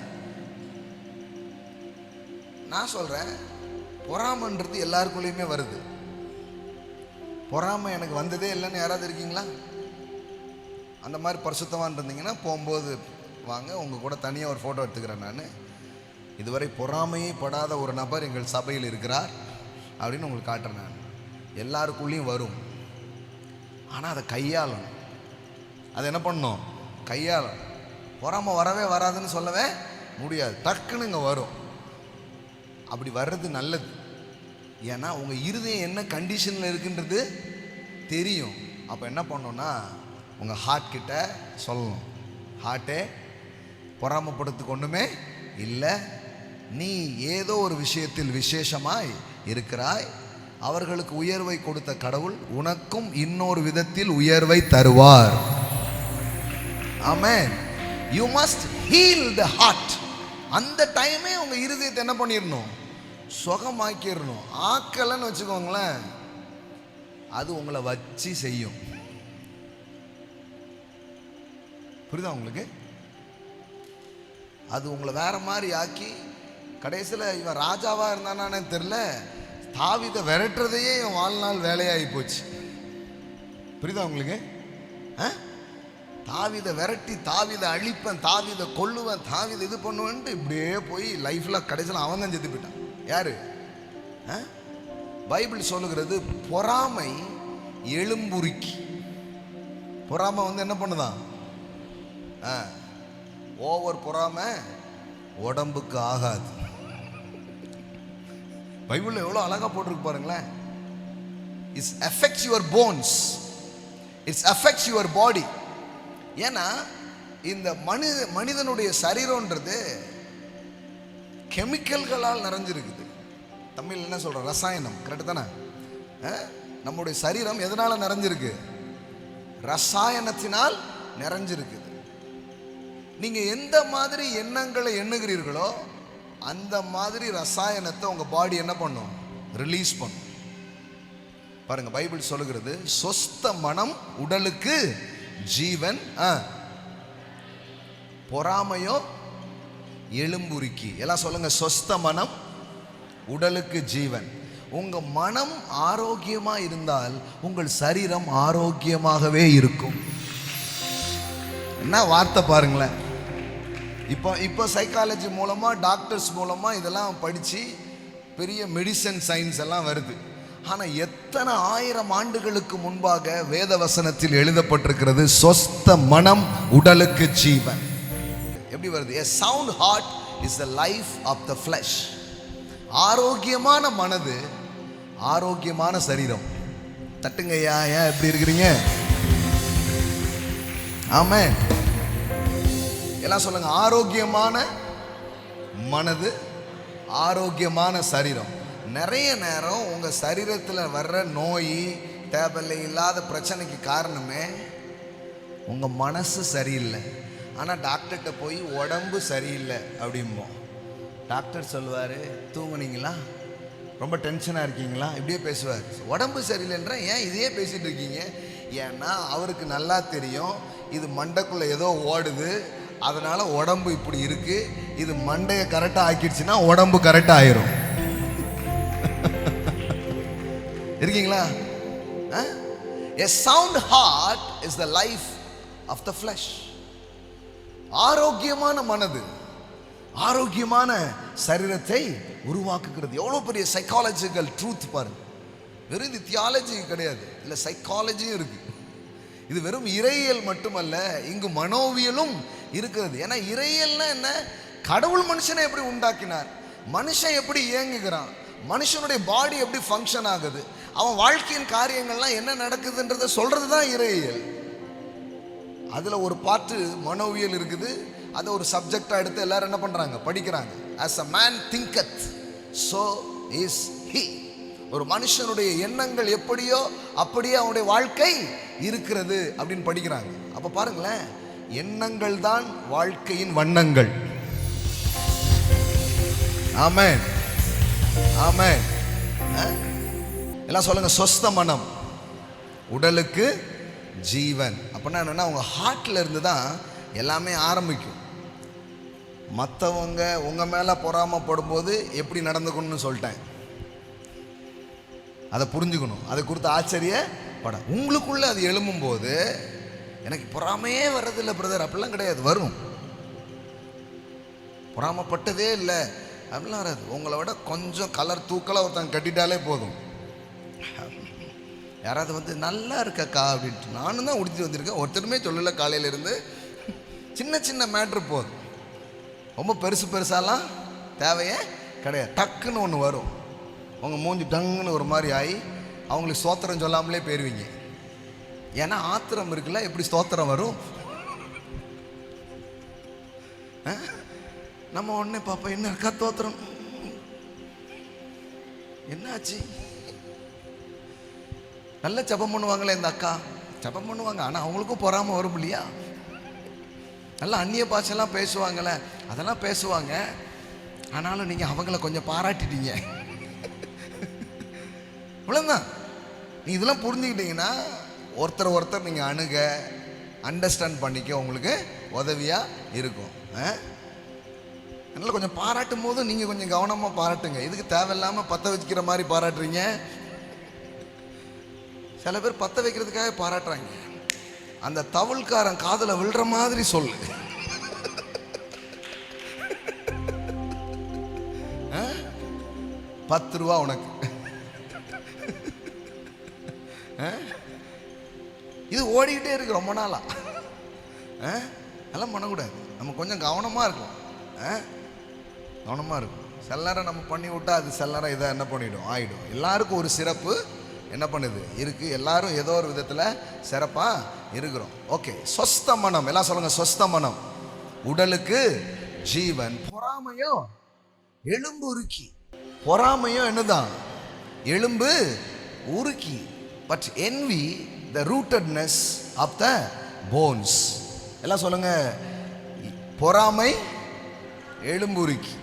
நான் சொல்றேன், பொறாமைன்றது எல்லாருக்குள்ளேயுமே வருது. பொறாமை எனக்கு வந்ததே இல்லைன்னு யாராவது இருக்கீங்களா? அந்த மாதிரி பரிசுத்தவான் இருந்தீங்கன்னா போகும்போது வாங்க, உங்கள் கூட தனியாக ஒரு ஃபோட்டோ எடுத்துக்கிறேன். நான் இதுவரை பொறாமையே படாத ஒரு நபர் எங்கள் சபையில் இருக்கிறார் அப்படின்னு உங்களுக்கு காட்டுறேன். நான் எல்லாருக்குள்ளேயும் வரும், ஆனால் அதை கையாளணும். அதை என்ன பண்ணணும்? கையாளணும். பொறாமை வரவே வராதுன்னு சொல்லவே முடியாது, டக்குன்னு இங்கே வரும். அப்படி வர்றது நல்லது. ஏன்னா உங்கள் இருதயம் என்ன கண்டிஷனில் இருக்குன்றது தெரியும். அப்போ என்ன பண்ணணும்னா உங்கள் ஹார்ட் கிட்ட சொல்லணும், ஹார்ட்டே பொறாமைப்படுறதுக்கு ஒன்றுமே இல்லை, நீ ஏதோ ஒரு விஷயத்தில் விசேஷமாய் இருக்கிறாய். அவர்களுக்கு உயர்வை கொடுத்த கடவுள் உனக்கும் இன்னொரு விதத்தில் உயர்வை தருவார். Amen. You must heal the heart. அந்த டைமே உங்க இருதயத்தை என்ன பண்ணிடணும்? சுகமாக்கிடணும். ஆக்கலன்னு வச்சுக்கோங்களேன், அது உங்களை வச்சு செய்யும். புரியுதா உங்களுக்கு? அது உங்களை வேற மாதிரி ஆக்கி கடைசியில் இவன் ராஜாவா இருந்தானே தெரியல, தாவீதை விரட்டுறதையே என் வாழ்நாள் வேலையாகி போச்சு. புரியுதா உங்களுக்கு? தாவீதை விரட்டி, தாவீதை அழிப்பேன், தாவீதை கொல்லுவேன், தாவீதை இது பண்ணுவேன்ட்டு இப்படியே போய் லைஃப்ல கடைசியில் அவன் தான் செத்து போயிட்டான். யாரு? பைபிள் சொல்லுகிறது, பொறாமை எலும்புருக்கி. பொறாமை என்ன பண்ணுதான்? ஓவர் பொறாமை உடம்புக்கு ஆகாது. பைபிள்ல எவ்வளவு அழகா போட்டிருக்கு பாருங்களேன். It's affects your bones, it's affects your body. ஏன்னா இந்த மனிதனுடைய சரீரம்ன்றது கெமிக்கல்களால் நிறைஞ்சிருக்குது. தமிழ் என்ன சொல்ற? ரசாயனம். கரெக்ட் தானே? நம்முடைய சரீரம் எதனால நிறைஞ்சிருக்கு? ரசாயனத்தினால் நிறைஞ்சிருக்குது. நீங்க எந்த மாதிரி எண்ணங்களை எண்ணுகிறீர்களோ அந்த மாதிரி ரசாயனத்தை உங்க பாடி என்ன பண்ணும்? ரிலீஸ் பண்ணும். பாருங்க, பைபிள் சொல்லுகிறது, சொஸ்த மனம் உடலுக்கு ஜீவன், பொறாமையோ எலும்புருக்கி. எல்லாம் சொல்லுங்க, சொஸ்த மனம் உடலுக்கு ஜீவன். உங்க மனம் ஆரோக்கியமா இருந்தால் உங்கள் சரீரம் ஆரோக்கியமாகவே இருக்கும். என்ன வார்த்தை பாருங்களேன். இப்போ சைக்காலஜி மூலமா, டாக்டர்ஸ் மூலமா இதெல்லாம் படிச்சு பெரிய மெடிசன் சயின்ஸ் எல்லாம் வருது. ஆனா எத்தனை ஆயிரம் ஆண்டுகளுக்கு முன்பாக வேத வசனத்தில் எழுதப்பட்டிருக்கிறது, சொஸ்த மனம் உடலுக்கு ஜீவன். எப்படி வருது? A sound heart is the life of the flesh. ஆரோக்கியமான மனது ஆரோக்கியமான சரீரம். தட்டுங்கய்யா, ஏன் எப்படி இருக்கிறீங்க? ஆமென். எல்லாம் சொல்லுங்க, ஆரோக்கியமான மனது ஆரோக்கியமான சரீரம். நிறைய நேரம் உங்க சரீரத்தில் வர்ற நோய், தேவையில்லை இல்லாத பிரச்சனைக்கு காரணமே உங்க மனசு சரியில்லை. ஆனால் டாக்டர்கிட்ட போய் உடம்பு சரியில்லை அப்படிம்போம். டாக்டர் சொல்லுவார், தூங்குனீங்களா, ரொம்ப டென்ஷனாக இருக்கீங்களா, இப்படியே பேசுவார். உடம்பு சரியில்லைன்ற ஏன் இதையே பேசிட்டு இருக்கீங்க? ஏன்னா அவருக்கு நல்லா தெரியும், இது மண்டைக்குள்ளே ஏதோ ஓடுது, அதனால உடம்பு இப்படி இருக்கு. இது மண்டையை கரெக்டாக ஆக்கிடுச்சுன்னா உடம்பு கரெக்டாக ஆயிரும். இருக்கீங்களா? A sound heart is the life of the flesh. ஆரோக்கியமான மனது ஆரோக்கியமான சரீரத்தை உருவாக்குகிறது. எவ்வளோ பெரிய சைக்காலஜிக்கல் ட்ரூத் பாருங்க. வெறும் இது தியாலஜி கிடையாது, இல்லை சைக்காலஜியும் இருக்கு. இது வெறும் இறையியல் மட்டுமல்ல, இங்கு மனோவியலும் இருக்கிறது. ஏன்னா இறையியல்னா என்ன? கடவுள் மனுஷனை எப்படி உண்டாக்கினார், மனுஷன் எப்படி இயங்குகிறான், மனுஷனுடைய பாடி எப்படி ஃபங்க்ஷன் ஆகுது, அவன் வாழ்க்கையின் காரியங்கள்லாம் என்ன நடக்குதுன்றதை சொல்றது தான் இறையியல். அதில் ஒரு பாட்டு மனோவியல் இருக்குது. அதை ஒரு சப்ஜெக்டாக எடுத்து எல்லாரும் என்ன பண்ணுறாங்க? படிக்கிறாங்க. as a man thinketh so is he. ஒரு மனுஷனுடைய எண்ணங்கள் எப்படியோ அப்படியே அவனுடைய வாழ்க்கை இருக்கிறது அப்படின்னு படிக்கிறாங்க. அப்ப பாருங்களேன், எண்ணங்கள் தான் வாழ்க்கையின் வண்ணங்கள். ஆமென், ஆமென். எல்லாம் சொல்லுங்க, சொஸ்த மனம் உடலுக்கு ஜீவன். அப்படின்னா என்னன்னா, உங்க ஹார்ட்ல இருந்து தான் எல்லாமே ஆரம்பிக்கும். மற்றவங்க உங்க மேல பொறாமப்படும் போது எப்படி நடந்துக்கணும்னு சொல்லிட்டேன், அதை புரிஞ்சுக்கணும். அதை குறித்து ஆச்சரியப்பட உங்களுக்குள்ள அது எழும்பும் போது, எனக்கு பொறாமையே வர்றதில்லை பிரதர் அப்படிலாம் கிடையாது. வரும், பொறாமப்பட்டதே இல்லை அப்படிலாம் வராது. உங்களை விட கொஞ்சம் கலர் தூக்கலாக ஒருத்தங்க கட்டிட்டாலே போதும். யாராவது வந்து நல்லா இருக்கக்கா அப்படின்ட்டு, நானும் தான் உடுத்திட்டு வந்திருக்கேன், ஒருத்தருமே சொல்லலை காலையிலேருந்து. சின்ன சின்ன மேட்ரு போதும், ரொம்ப பெருசு பெருசாலாம் தேவையே கிடையாது. டக்குன்னு ஒன்று வரும், உங்கள் மூஞ்சி டங்குன்னு ஒரு மாதிரி ஆகி அவங்களுக்கு ஸ்தோத்திரம் சொல்லாமலே போயிருவீங்க. ஏன்னா ஆத்திரம் இருக்குல்ல, எப்படி ஸ்தோத்திரம் வரும்? நம்ம உடனே பாப்பா என்ன இருக்கா தோத்திரம், என்னாச்சு? நல்ல ஜெபம் பண்ணுவாங்களே இந்த அக்கா, ஜெபம் பண்ணுவாங்க, ஆனால் அவங்களுக்கும் பொறாம வரும் இல்லையா? நல்லா அந்நிய பாஷெல்லாம் பேசுவாங்கள்ல, அதெல்லாம் பேசுவாங்க. ஆனாலும் நீங்கள் அவங்கள கொஞ்சம் பாராட்டிட்டீங்க, இவ்வளோதான். நீங்கள் இதெல்லாம் புரிஞ்சுக்கிட்டீங்கன்னா ஒருத்தர் ஒருத்தர் நீங்கள் அணுக, அண்டர்ஸ்டாண்ட் பண்ணிக்க உங்களுக்கு உதவியாக இருக்கும். அதனால் கொஞ்சம் பாராட்டும் போது நீங்கள் கொஞ்சம் கவனமாக பாராட்டுங்க. இதுக்கு தேவையில்லாமல் பற்ற வச்சுக்கிற மாதிரி பாராட்டுறீங்க. சில பேர் பற்ற வைக்கிறதுக்காக பாராட்டுறாங்க. அந்த தவுள்காரன் காதல விழுற மாதிரி சொல்லு. ₹10 உனக்கு. இது ஓடிக்கிட்டே இருக்கு ரொம்ப நாளா. அதெல்லாம் பண்ணக்கூடாது. நம்ம கொஞ்சம் கவனமா இருக்கும், கவனமா இருக்கும். சில நேரம் நம்ம பண்ணி விட்டா அது சில நேரம் இதை என்ன பண்ணிடும், ஆயிடும். எல்லாருக்கும் ஒரு சிறப்பு என்ன பண்ணுது இருக்கு. எல்லாரும் ஏதோ ஒரு விதத்துல சிறப்பா இருக்கிறோம். ஓகே, சொஸ்த மனம். எல்லாம் சொல்லுங்க, சொஸ்த மனம் உடலுக்கு ஜீவன். பொறாமையோ எலும்பு உருக்கி. பொறாமையோ என்னதான், எலும்பு உருக்கி. But envy the rootedness of the bones. எல்லாம் சொல்லுங்க, பொறாமை எலும்பு உருக்கி.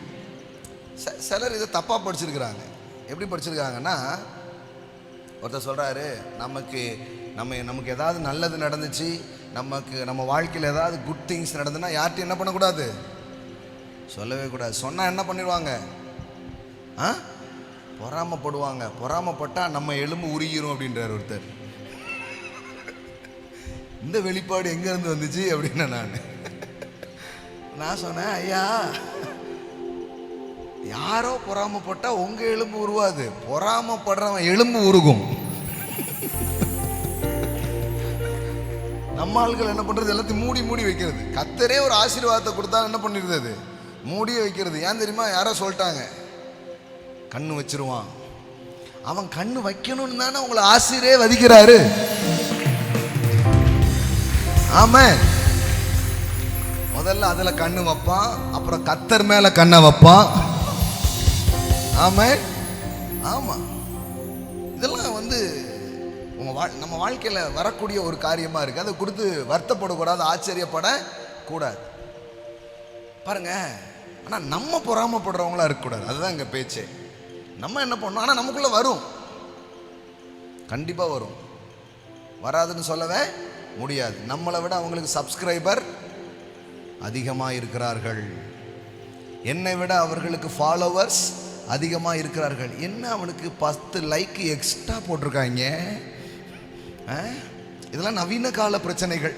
சிலர் இதை தப்பா படிச்சிருக்கிறாங்க. எப்படி படிச்சிருக்காங்கன்னா, ஒருத்தர் சொல்கிறாரு, நமக்கு ஏதாவது நல்லது நடந்துச்சு, நம்ம வாழ்க்கையில் ஏதாவது குட் திங்ஸ் நடந்துன்னா யார்கிட்டையும் என்ன பண்ணக்கூடாது, சொல்லவே கூடாது. சொன்னால் என்ன பண்ணிடுவாங்க, பொறாமப்படுவாங்க. பொறாமப்பட்டால் நம்ம எலும்பு உருகிரும் அப்படின்றார் ஒருத்தர். இந்த வெளிப்பாடு எங்கேருந்து வந்துச்சு அப்படின்னு நான் சொன்னேன், ஐயா யாரோ பொறாமப்பட்டா உங்க எலும்பு உருவாது, பொறாமப்படுறவன் எலும்பு உருகும். நம்ம ஆள்கள் என்ன பண்றது, எல்லாத்தையும் மூடி மூடி வைக்கிறது. கர்த்தரே ஒரு ஆசீர்வாதத்தை கொடுத்தா என்ன பண்ணிருது, அது மூடியே வைக்கிறது. ஏன் தெரியுமா? யாரோ சொல்லிட்டாங்க கண்ணு வச்சிருவான். அவன் கண்ணு வைக்கணும்னு தானே உங்களை ஆசீர்வதிக்கிறாரு. ஆமா, முதல்ல அதுல கண்ணு வைப்பான், அப்புறம் கர்த்தர் மேல கண்ணை வைப்பான். ஆமா ஆமா, இதெல்லாம் வந்து நம்ம வாழ்க்கையில வரக்கூடிய ஒரு காரியமா இருக்கு. அதை கொடுத்து வருத்தப்படக்கூடாது, ஆச்சரியப்படக்கூடாது. பாருங்க, ஆனா நம்ம பொறாமப்படுறவங்களா இருக்கக்கூடாது. அதுதான் இங்க பேச்சு. நம்ம என்ன பண்ணோம், ஆனா நமக்குள்ள வரும், கண்டிப்பா வரும், வராதுன்னு சொல்லவே முடியாது. நம்மளை விட அவங்களுக்கு சப்ஸ்கிரைபர் அதிகமாக இருக்கிறார்கள், என்னை விட அவர்களுக்கு ஃபாலோவர்ஸ் அதிகமாக இருக்கிறார்கள். என்ன அவனுக்கு 10 லைக் எக்ஸ்ட்ரா போட்டிருக்காங்க. இதெல்லாம் நவீன கால பிரச்சனைகள்.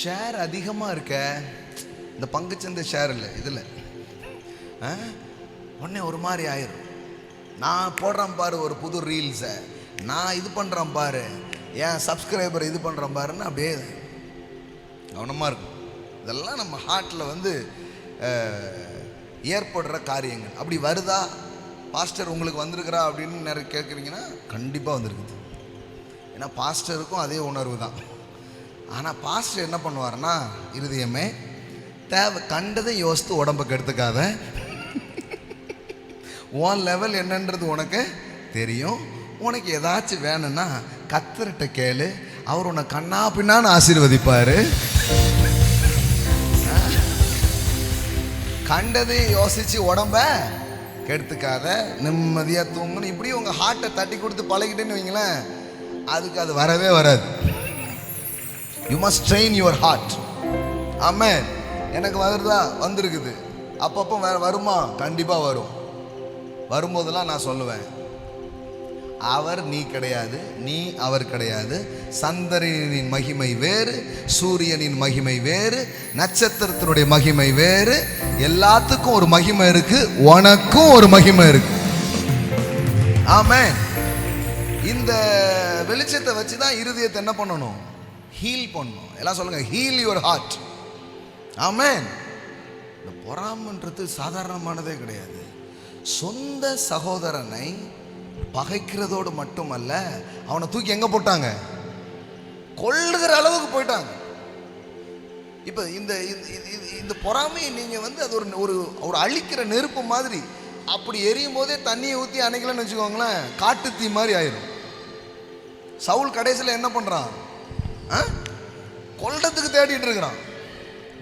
ஷேர் அதிகமாக இருக்க, இந்த பங்குச்சந்தை ஷேர் இல்லை இதில் உடனே ஒரு மாதிரி ஆயிரும். நான் போடுறேன் பாரு ஒரு புது ரீல்ஸை, நான் இது பண்ணுறேன் பாரு, ஏன் சப்ஸ்கிரைபர் இது பண்ணுறேன் பாருன்னு அப்படியே கவனமாக இருக்கும். இதெல்லாம் நம்ம ஹார்ட்டில் வந்து ஏற்படுற காரியங்கள். அப்படி வருதா பாஸ்டர் உங்களுக்கு வந்திருக்கிறா அப்படின்னு நிறைய கேட்குறீங்கன்னா கண்டிப்பாக வந்திருக்குது. ஏன்னா பாஸ்டருக்கும் அதே உணர்வு தான். ஆனால் பாஸ்டர் என்ன பண்ணுவார்னா, இருதயமே தேவை கண்டதை யோசித்து உடம்பை கெடுத்துக்காத, உன் லெவல் என்னன்றது உனக்கு தெரியும், உனக்கு ஏதாச்சும் வேணும்னா கர்த்தர்கிட்ட கேளு, அவர் உன்னை கண்ணா பின்னான்னு ஆசீர்வதிப்பாரு. கண்டதை யோசிச்சு உடம்ப கெடுத்துக்காத, நிம்மதியா தூங்கணும். இப்படி உங்க ஹார்ட்டை தட்டி கொடுத்து பழகிட்டேன்னு வைங்களேன், அதுக்கு அது வரவே வராது. You must train your heart. Amen. எனக்கு வருதா? வந்திருக்குது. அப்பப்போ வருமா? கண்டிப்பா வரும். வரும்போதெல்லாம் நான் சொல்லுவேன், அவர் நீ கிடையாது, நீ அவர் கிடையாது. சந்திரனின் மகிமை வேறு, சூரியனின் மகிமை வேறு, நட்சத்திரத்தினுடைய மகிமை வேறு. எல்லாத்துக்கும் ஒரு மகிமை இருக்கு, உனக்கும் ஒரு மகிமை இருக்கு. ஆமென். இந்த வெளிச்சத்தை வச்சு தான் இருதயத்தை என்ன பண்ணணும்? ஹீல் பண்ணணும். எல்லாம் சொல்லுங்க, ஹீல் யுவர் ஹார்ட். ஆமென். இந்த பொறாமைன்றது சாதாரணமானதே கிடையாது. சொந்த சகோதரனை பகைக்கிறதோடு மட்டுமல்ல, அவனை தூக்கி எங்க போட்டாங்க? கொல்லுகிற அளவுக்கு போயிட்டாங்க. இப்ப இந்த பொறாமையை நீங்க அது ஒரு அழிக்கிற நெருப்பு மாதிரி. அப்படி எரியும் போதே தண்ணியை ஊற்றி அணைக்கலன்னு வச்சுக்கோங்களேன், காட்டு தீ மாதிரி ஆயிரும். சவுல் கடைசியில் என்ன பண்றான்? கொல்றதுக்கு தேடிட்டு இருக்கிறான்.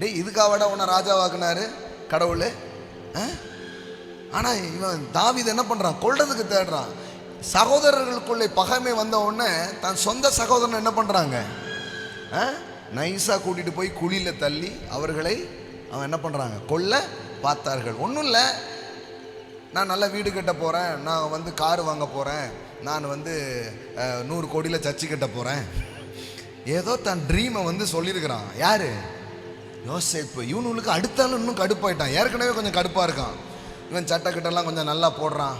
டேய், இதுக்காவட உன்னை ராஜாவாக்குனாரு கடவுள். ஆனா இவன் தாவீது என்ன பண்றான்? கொல்றதுக்கு தேடுறான். சகோதரர்களுக்குள்ளே பகைமை வந்த உடனே தன் சொந்த சகோதரன் என்ன பண்றாங்க? நைஸா கூட்டிட்டு போய் குழியில தள்ளி அவர்களை அவன் என்ன பண்றாங்க? கொல்ல பார்த்தார்கள். ஒன்றும் இல்லை, நான் நல்ல வீடு கட்ட போறேன், நான் கார் வாங்க போறேன், நான் 100 கோடியில் சர்ச்சு கட்ட போறேன், ஏதோ தன் ட்ரீமை சொல்லியிருக்கிறான். யாரு? யோசேப்பு. இவனுக்கு அடுத்தாலும் இன்னும் கடுப்பாயிட்டான். ஏற்கனவே கொஞ்சம் கடுப்பா இருக்கான். இவன் சட்டக்கிட்டெல்லாம் கொஞ்சம் நல்லா போடுறான்.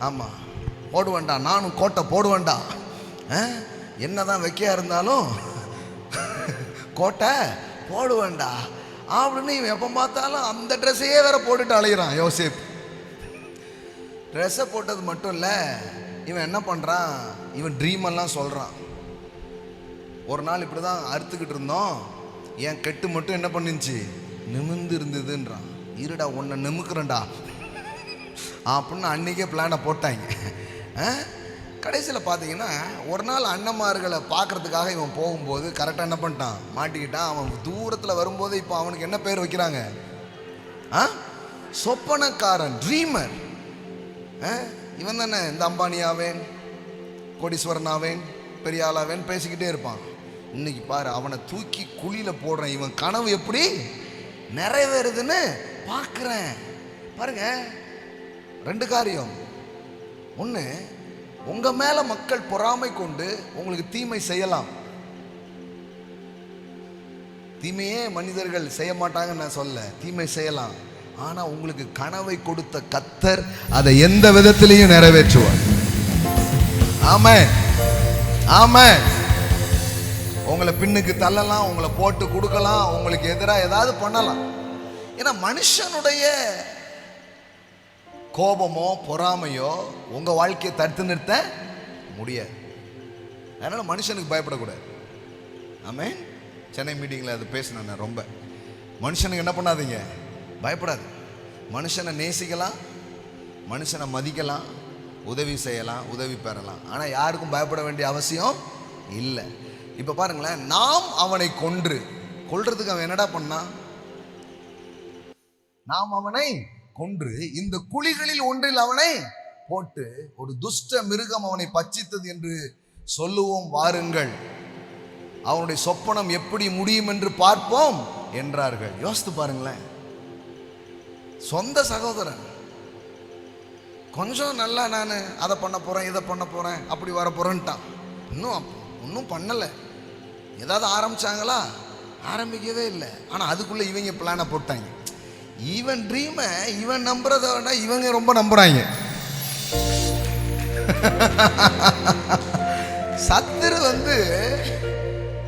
ஆமா, போடுவேன்டா, நானும் கோட்டை போடுவேன்டா, என்னதான் வெக்கையா இருந்தாலும் கோட்டை போடுவேன்டா அப்படின்னு இவன் எப்போ பார்த்தாலும் அந்த ட்ரெஸ்ஸையே வேற போட்டுட்டு அலைகிறான். யோசேப் ட்ரெஸ்ஸை போட்டது மட்டும் இல்லை, இவன் என்ன பண்ணுறான்? இவன் ட்ரீம் எல்லாம் சொல்கிறான். ஒரு நாள் இப்படி தான் அறுத்துக்கிட்டு இருந்தோம், என் கெட்டு மட்டும் என்ன பண்ணிச்சு? நிமிர்ந்து இருந்ததுன்றான். இருடா, உன்னை நிமிக்கிறேன்டா அப்படின்னு அன்றைக்கே பிளானை போட்டாங்க. கடைசியில் பார்த்தீங்கன்னா ஒரு நாள் அண்ணன்மார்களை பார்க்குறதுக்காக இவன் போகும்போது கரெக்டாக என்ன பண்ணிட்டான்? மாட்டிக்கிட்டான். அவன் தூரத்தில் வரும்போது இப்போ அவனுக்கு என்ன பேர் வைக்கிறாங்க? சொப்பனக்காரன், ட்ரீமர். இவன் தானே இந்த அம்பானியாவேன், கோடீஸ்வரனாவேன், பெரிய ஆளாவேன் பேசிக்கிட்டே இருப்பான். இன்னைக்கு பாரு, அவனை தூக்கி குழியில் போடுறேன். இவன் கனவு எப்படி நிறைவேறுதுன்னு பார்க்குறேன். பாருங்க, 2 காரியம். ஒன்று, உங்க மேல மக்கள் பொறாமை கொண்டு உங்களுக்கு தீமை செய்யலாம். தீமையே மனிதர்கள் செய்ய மாட்டாங்கன்னு நான் சொல்ல, தீமை செய்யலாம். ஆனா உங்களுக்கு கனவை கொடுத்த கர்த்தர் அதை எந்த விதத்திலையும் நிறைவேற்றுவார். ஆமென், ஆமென். உங்களை பின்னுக்கு தள்ளலாம், உங்களை போட்டு கொடுக்கலாம், உங்களுக்கு எதிராக ஏதாவது பண்ணலாம். ஏன்னா மனுஷனுடைய கோபமோ பொறாமையோ உங்க வாழ்க்கையை தடுத்து நிறுத்த முடியாது. அதனால மனுஷனுக்கு பயப்படக்கூடாது. ஆமென். சென்னை மீட்டிங்கில் அது பேசினேன். ரொம்ப மனுஷனுக்கு என்ன பண்ணாதீங்க, பயப்படாது. மனுஷனை நேசிக்கலாம், மனுஷனை மதிக்கலாம், உதவி செய்யலாம், உதவி பெறலாம். ஆனால் யாருக்கும் பயப்பட வேண்டிய அவசியம் இல்லை. இப்போ பாருங்களேன், நாம் அவனை கொல்றதுக்கு அவன் என்னடா பண்ணான்? நாம் அவனை கொன்று இந்த குழிகளில் ஒன்றில் அவனை போட்டு ஒரு துஷ்ட மிருகம் அவனை பட்சித்தது என்று சொல்லுவோம் வாருங்கள், அவனுடைய சொப்பனம் எப்படி முடியும் என்று பார்ப்போம் என்றார்கள். யோசித்து பாருங்களேன், சொந்த சகோதரன் கொஞ்சம் நல்லா நான் அதை பண்ண போறேன், இதை பண்ண போறேன், அப்படி வர போறேன்ட்டான். இன்னும் பண்ணலை. ஏதாவது ஆரம்பிச்சாங்களா? ஆரம்பிக்கவே இல்லை. ஆனால் அதுக்குள்ள இவங்க பிளானை போட்டாங்க. இவன் ட்ரீமை இவன் நம்புறத விட இவங்க ரொம்ப நம்புறாங்க. சத்துரு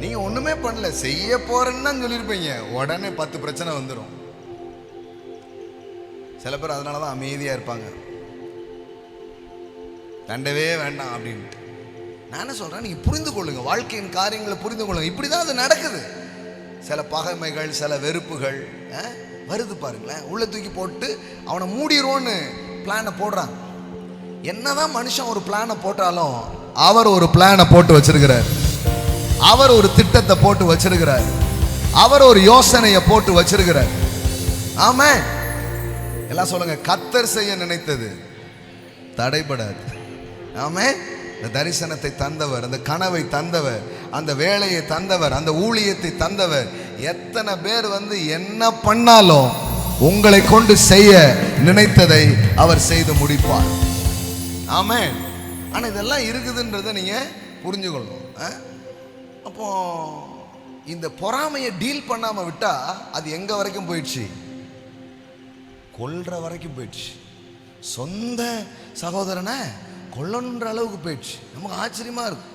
நீங்க ஒண்ணுமே பண்ணல, செய்ய போறேன்னு தான் சொல்லியிருப்பீங்க, உடனே 10 பிரச்சனை வந்துடும். சில பேர் அதனாலதான் அமைதியா இருப்பாங்க, தண்டவே வேண்டாம் அப்படின்னு. நான் என்ன சொல்றேன், நீங்க புரிந்து கொள்ளுங்க, வாழ்க்கையின் காரியங்களை புரிந்து கொள்ளுங்க. இப்படிதான் அது நடக்குது. சில பகைமைகள், சில வெறுப்புகள் வருது பாருங்களேன், உள்ள தூக்கி போட்டு அவனை மூடிடுவோன்னு பிளானை போடுறாங்க. என்னதான் மனுஷன் ஒரு பிளானை போட்டாலும் அவர் ஒரு பிளானை போட்டு வச்சிருக்கிறார். அவர் ஒரு திட்டத்தை போட்டு வச்சிருக்கிறார். அவர் ஒரு யோசனையை போட்டு வச்சிருக்கிறார். ஆமென். எல்லாம் சொல்லுங்க, கர்த்தர் செய்ய நினைத்தது தடைபடாது. ஆமென். இந்த தரிசனத்தை தந்தவர், அந்த கனவை தந்தவர், அந்த வேலையை தந்தவர், அந்த ஊழியத்தை தந்தவர், எத்தனை பேர் என்ன பண்ணாலும் உங்களை கொண்டு செய்ய நினைத்ததை அவர் செய்து முடிப்பார். ஆமென். ஆனா இதெல்லாம் இருக்குதுன்றதை நீங்க புரிஞ்சுக்கணும். அப்போ இந்த பொறாமையை டீல் பண்ணாம விட்டா அது எங்க வரைக்கும் போயிடுச்சு? கொல்ற வரைக்கும் போயிடுச்சு. சொந்த சகோதரனை கொல்லணுன்ற அளவுக்கு போயிடுச்சு. நமக்கு ஆச்சரியமா இருக்கும்.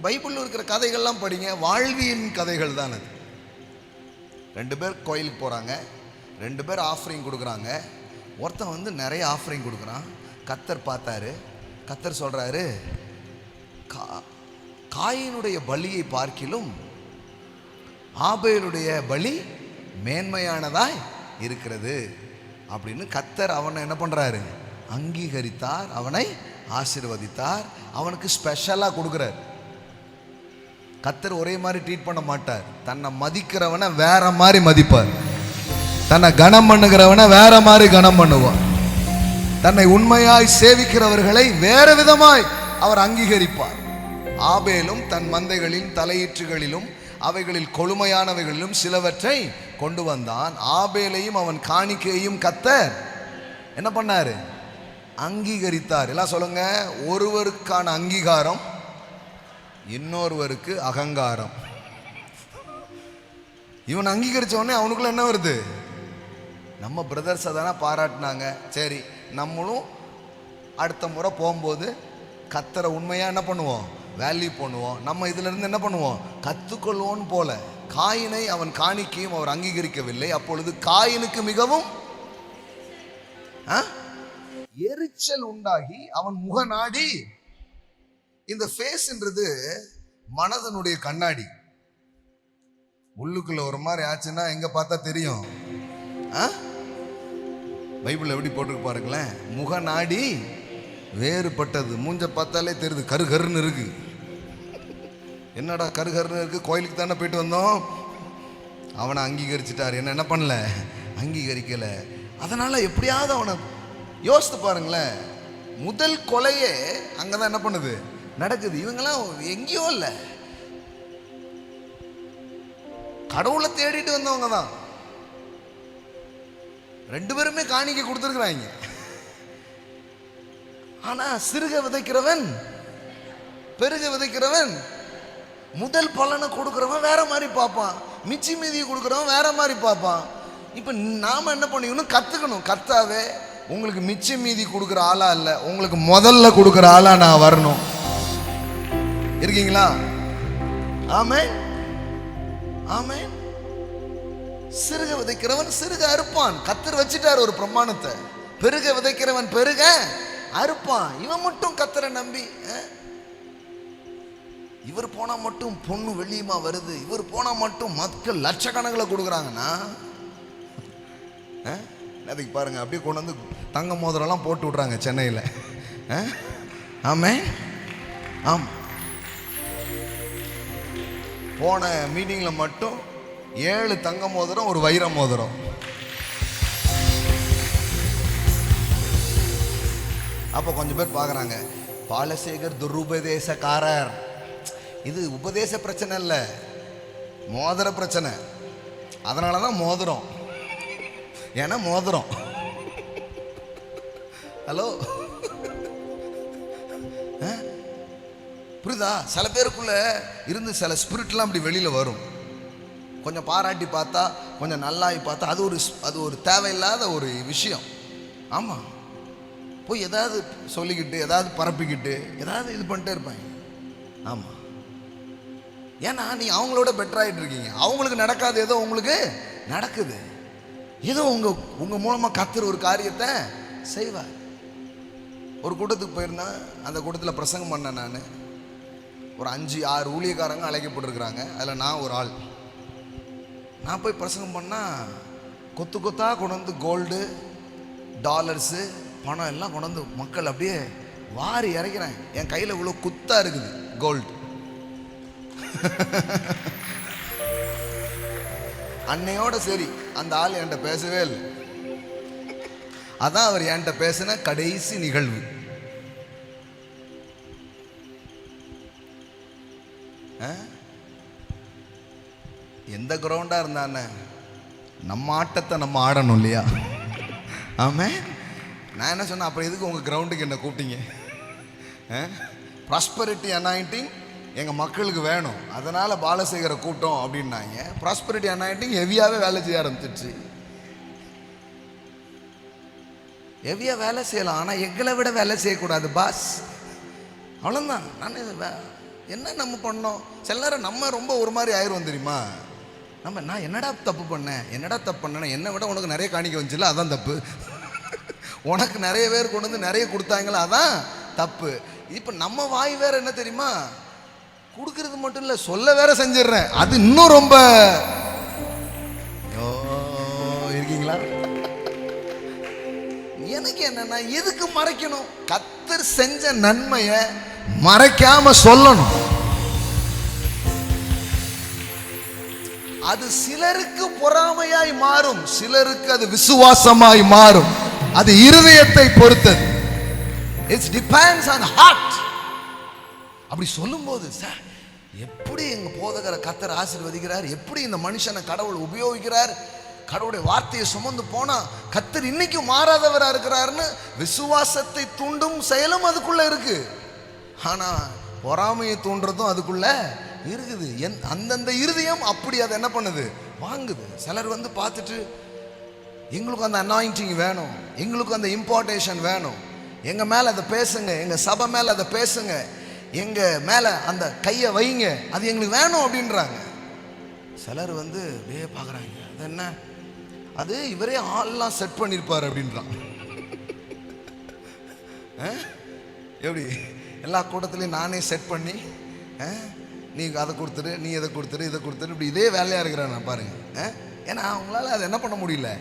பைபிளில் இருக்கிற கதைகள்லாம் படிங்க, வாழ்வியின் கதைகள் தான் அது. 2 பேர் கோயிலுக்கு போறாங்க, 2 பேர் ஆஃபரிங் கொடுக்குறாங்க. ஒருத்தன் நிறைய ஆஃபரிங் கொடுக்குறான். கர்த்தர் பார்த்தாரு. கர்த்தர் சொல்றாரு, காயினுடைய பலியை பார்க்கிலும் ஆபேலுடைய பலி மேன்மையானதாய் இருக்கிறது அப்படின்னு கர்த்தர் அவனை என்ன பண்றாரு? அங்கீகரித்தார், அவனை ஆசீர்வதித்தார், அவனுக்கு ஸ்பெஷலா கொடுக்கிறார். கர்த்தர் ஒரே மாதிரி ட்ரீட் பண்ண மாட்டார். தன்னை மதிக்கிறவனை வேற மாதிரி மதிப்பார். தன்னை கனம் பண்ணுகிறவனை வேற மாதிரி கனம் பண்ணுவார். தன்னை உண்மையாய் சேவிக்கிறவர்களை வேற விதமாய் அவர் அங்கீகரிப்பார். ஆபேலும் தன் மந்தைகளின் தலையீற்றுகளிலும் அவைகளில் கொழுமையானவைகளிலும் சிலவற்றை கொண்டு வந்தான். ஆபேலையும் அவன் காணிக்கையையும் கர்த்தர் என்ன பண்ணாரு? அங்கீகரித்தார். எல்லாம் சொல்லுங்க, ஒருவருக்கான அங்கீகாரம் இன்னொருவருக்கு அகங்காரம். இவன் அங்கீகரிச்ச உடனே அவனுக்குள்ள என்ன வருது? நம்ம பிரதர்ஸை தானே பாராட்டினாங்க, சரி நம்மளும் அடுத்த முறை போகும்போது கர்த்தரை உண்மையாக என்ன பண்ணுவோம்? வேல்யூ பண்ணுவோம். நம்ம இதுல இருந்து என்ன பண்ணுவோம்? கற்றுக்கொள்வோம் போல. காயினை அவன் காணிக்கையும் அவர் அங்கீகரிக்கவில்லை. அப்பொழுது காயினுக்கு மிகவும் எரிச்சல் உண்டாகி அவன் முக நாடி. இந்த ஃபேஸ்ன்றது மனதனுடைய கண்ணாடி. உள்ளுக்குள்ள ஒரு மாதிரி ஆச்சுன்னா எங்க பார்த்தா தெரியும்? பைபிள் எப்படி போட்டுருக்கு பாருங்களேன். முக நாடி வேறுபட்டது. மூஞ்ச பார்த்தாலே தெரியுது, கருகருன்னு இருக்கு. என்னடா கருகருன்னு இருக்கு? கோயிலுக்கு தானே போயிட்டு வந்தோம். அவனை அங்கீகரிச்சிட்டார், என்ன பண்ணல? அங்கீகரிக்கல. அதனால எப்படியாவது அவனை யோசித்து பாருங்களேன். முதல் கொலையே அங்கதான் என்ன பண்ணுது? நடக்குது. இவங்கெல்லாம் எங்கேயோ இல்லை, கடவுளை தேடிட்டு வந்தவங்க தான். 2 பேருமே காணிக்கை கொடுத்துருக்குறாங்க. ஆனா சிறுக விதைக்கிறவன் பெருக விதைக்கிறவன் முதல் பலனை கொடுக்கிறவன் வேற மாதிரி பார்ப்பான், மிச்சி மீதியை கொடுக்கிறவன் வேற மாதிரி பார்ப்பான். இப்ப நாம என்ன பண்ணிக்கணும்? கத்துக்கணும். கர்த்தாவே, உங்களுக்கு மிச்ச மீதி கொடுக்குற ஆளா இல்ல, உங்களுக்கு முதல்ல கொடுக்குற ஆளா நான் வரணும். இருக்கீங்களா? ஆமென், ஆமென். சிறுக விதைக்கிறவன் சிறுக அறுப்பான். கர்த்தர் வச்சிட்டார் ஒரு பிரமாணத்தை. பெருக விதைக்கிறவன் பெருக அறுப்பான். இவன் மட்டும் கர்த்தரை நம்பி, இவர் போனா மட்டும் பொண்ணு வெளியுமா வருது, இவர் போனா மட்டும் மக்கள் லட்சக்கணக்கில் கொடுக்குறாங்கன்னா அதுக்கு பாருங்க, அப்படியே கொண்டு வந்து தங்க மோதிரம்லாம் போட்டு விட்றாங்க சென்னையில். ஆமாம், ஆமாம். போன மீட்டிங்கில் மட்டும் 7 தங்க மோதிரம், ஒரு வைர மோதிரம். அப்போ கொஞ்சம் பேர் பார்க்குறாங்க, பாலசேகர் துருபதேசக்காரர். இது உபதேச பிரச்சனை இல்லை, மோதிர பிரச்சனை. அதனால தான் மோதிரம். ஏன்னா மோதிரம். ஹலோ, புரியுதா? சில பேருக்குள்ள இருந்து சில ஸ்பிரிட்லாம் அப்படி வெளியில வரும். கொஞ்சம் பாராட்டி பார்த்தா, கொஞ்சம் நல்லாய் பார்த்தா அது ஒரு தேவையில்லாத ஒரு விஷயம். ஆமாம், போய் ஏதாவது சொல்லிக்கிட்டு, ஏதாவது பரப்பிக்கிட்டு, ஏதாவது இது பண்ணிட்டே இருப்பாங்க. ஆமாம், ஏன்னா நீ அவங்களோட பெட்டராகிட்டு இருக்கீங்க. அவங்களுக்கு நடக்காது, ஏதோ உங்களுக்கு நடக்குது. ஏதோ உங்க மூலமா கர்த்தர் ஒரு காரியத்தை செய்வார். ஒரு கூட்டத்துக்கு போயிருந்தேன். அந்த கூட்டத்தில் பிரசங்கம் பண்ணேன். நான் ஒரு 5-6 ஊழியக்காரங்க அழைக்கப்பட்டிருக்கிறாங்க. அதில் நான் ஒரு ஆள். நான் போய் பிரசங்கம் பண்ணால் கொத்து கொத்தாக கொண்டு வந்து கோல்டு, டாலர்ஸு, பணம் எல்லாம் கொண்டு வந்து மக்கள் அப்படியே வாரி இறக்கிறேன். என் கையில் இவ்வளோ குத்தா இருக்குது கோல்டு. அன்னையோட சரி அந்த ஆள் என்கிட்ட பேசவே இல்லை. அதான் அவர் என்கிட்ட பேசின கடைசி நிகழ்வு. எந்த கிரவுண்டா இருந்தானே நம்ம ஆட்டத்தை நம்ம ஆடணும் இல்லையா? ஆமே. நான் என்ன சொன்னேன், அப்புறம் எதுக்கு உங்க கிரவுண்டுக்கு என்ன கூப்பிட்டீங்க? ப்ராஸ்பரிட்டி அனாயிண்டிங் எங்கள் மக்களுக்கு வேணும், அதனால பாலசேகரை கூட்டம் அப்படின்னாங்க. ப்ராஸ்பரிட்டி அனாயிண்டிங் ஹெவியாகவே வேலை செய்ய ஆரம்பிச்சிருச்சு. ஹெவியாக வேலை செய்யலாம், ஆனால் எங்களை விட வேலை செய்யக்கூடாது பாஸ். அவ்வளோதான். நான் என்ன நம்ம பண்ணோம், சில நேரம் நம்ம ரொம்ப ஒரு மாதிரி ஆயிரும் தெரியுமா? நான் என்னடா தப்பு பண்ணேன், என்னடா தப்பு பண்ணேன், என்னை விட உனக்கு நிறைய காணிக்க வந்துச்சுல, அதான் தப்பு. உனக்கு நிறைய பேர் கொண்டு வந்து நிறைய கொடுத்தாங்களா, அதான் தப்பு. இப்போ நம்ம வாய் வேற என்ன தெரியுமா, கொடுக்கறது மட்டும் இல்லை சொல்ல வேற செஞ்சிடுறேன். அது இன்னும் ரொம்ப இருக்கீங்களா? எனக்கு என்னன்னா, எதுக்கு மறைக்கணும்? கர்த்தர் செஞ்ச நன்மையை மறைக்காம சொல்லணும். அது சிலருக்கு பொறாமையாய் மாறும், சிலருக்கு அது விசுவாசமாய் மாறும். அது இருதயத்தை பொறுத்தது. It's depends on heart. அப்படி சொல்லும்போது சார் எப்படி எங்க போதகரை கர்த்தர் ஆசீர்வதிக்கிறார், எப்படி இந்த மனுஷனை கடவுள் உபயோகிக்கிறார், கடவுளுடைய வார்த்தையை சுமந்து போனா கர்த்தர் இன்னைக்கும் மாறாதவரா இருக்கிறாருன்னு விசுவாசத்தை தூண்டும் செயலும் அதுக்குள்ள இருக்கு. ஆனா பொறாமையை தூண்டுறதும் அதுக்குள்ள இருக்குது. அந்தந்த இருதயம் அப்படி அதை என்ன பண்ணுது, வாங்குது. சிலர் வந்து பார்த்துட்டு எங்களுக்கு அந்த அனாயிண்டிங் வேணும், எங்களுக்கு அந்த இம்பார்ட்டேஷன் வேணும், எங்க மேல அதை பேசுங்க, எங்க சபை மேல அதை பேசுங்க, எங்க மேல அந்த கையை வைங்க, அது எங்களுக்கு வேணும் அப்படின்றாங்க. சிலர் வந்து அப்படியே பார்க்குறாங்க, அது என்ன, அது இவரே ஆள்லாம் செட் பண்ணியிருப்பார் அப்படின்றான். எப்படி எல்லா கூட்டத்திலையும் நானே செட் பண்ணி நீ அதை கொடுத்துரு, நீ இதை கொடுத்துரு, இதை கொடுத்துரு, இப்படி இதே வேலையாக இருக்கிறான் பாருங்க. ஏன்னா அவங்களால அதை என்ன பண்ண முடியல.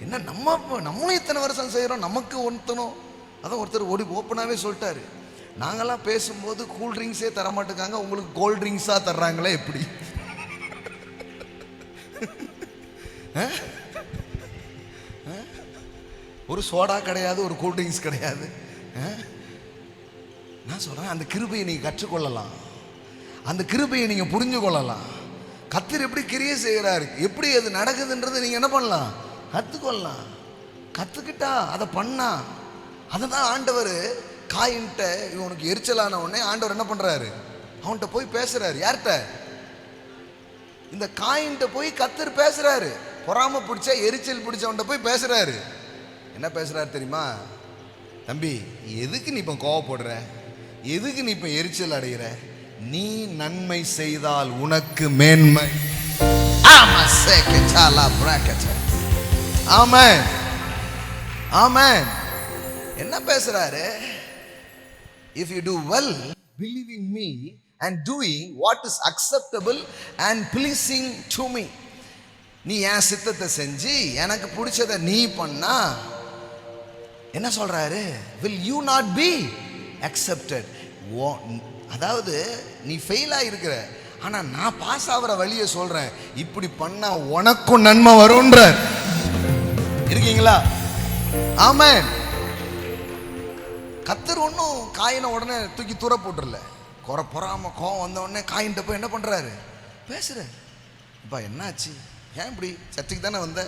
என்ன நம்மளும் இத்தனை வருஷம் செய்கிறோம், நமக்கு ஒருத்தனும். அதான் ஒருத்தர் ஓப்பனாகவே சொல்லிட்டாரு, நாங்களாம் பேசும்போது கூல் ட்ரிங்க்ஸே தர மாட்டேங்காங்க, உங்களுக்கு கோல்ட் ட்ரிங்க்ஸாக தர்றாங்களே எப்படி? ஒரு சோடா கிடையாது, ஒரு கூல் ட்ரிங்க்ஸ் கிடையாது. நான் சொல்கிறேன், அந்த கிருபையை நீங்கள் கற்றுக்கொள்ளலாம், அந்த கிருபையை நீங்கள் புரிஞ்சு கொள்ளலாம். கர்த்தர் எப்படி கிரியை செய்கிறாரு, எப்படி அது நடக்குதுன்றது நீங்கள் என்ன பண்ணலாம், கற்றுக்கொள்ளலாம். கற்றுக்கிட்டா அதை பண்ணா, அதை தான் ஆண்டவர் காயின்ட்ட இவனுக்கு எரிச்சலான உடனே ஆண்டவர் என்ன பண்ணுறாரு, அவன்கிட்ட போய் பேசுகிறாரு. யார்கிட்ட? இந்த காயின்ட்ட போய் கர்த்தர் பேசுகிறாரு. பொறாம பிடிச்ச எரிச்சல் பிடிச்சவன்கிட்ட போய் பேசுகிறாரு. என்ன பேசுகிறாரு தெரியுமா? தம்பி, எதுக்கு நீ இப்போ கோவப்படுற, எதுக்கு நீ இப்போ எரிச்சல் அடைகிற, நீ நன்மை செய்தால் உனக்கு மேன்மை. ஆமென், ஆமென். என்ன பேசுறாரு? If you do well, believing me and doing what is acceptable and pleasing to me. நீ என் சித்தத்தை செஞ்சு எனக்கு பிடிச்சதை நீ பண்ணா என்ன சொல்றாரு? Will you not be accepted? அதாவது நீ ஃபெயில் ஆகிருக்கிற, ஆனா நான் பாஸ் ஆகிற வழியை சொல்றேன், இப்படி பண்ணா உனக்கும் நன்மை வரும்ன்ற. இருக்கீங்களா? ஆமென். கர்த்தர் ஒன்றும் காயினை உடனே தூக்கி தூர போட்டுடல. பொறாம கோவம் வந்த உடனே காயின்ட்ட போய் என்ன பண்றாரு, பேசுறாரு. அப்பா என்னாச்சு, ஏன் இப்படி சர்ச்சுக்கு தானே வந்த,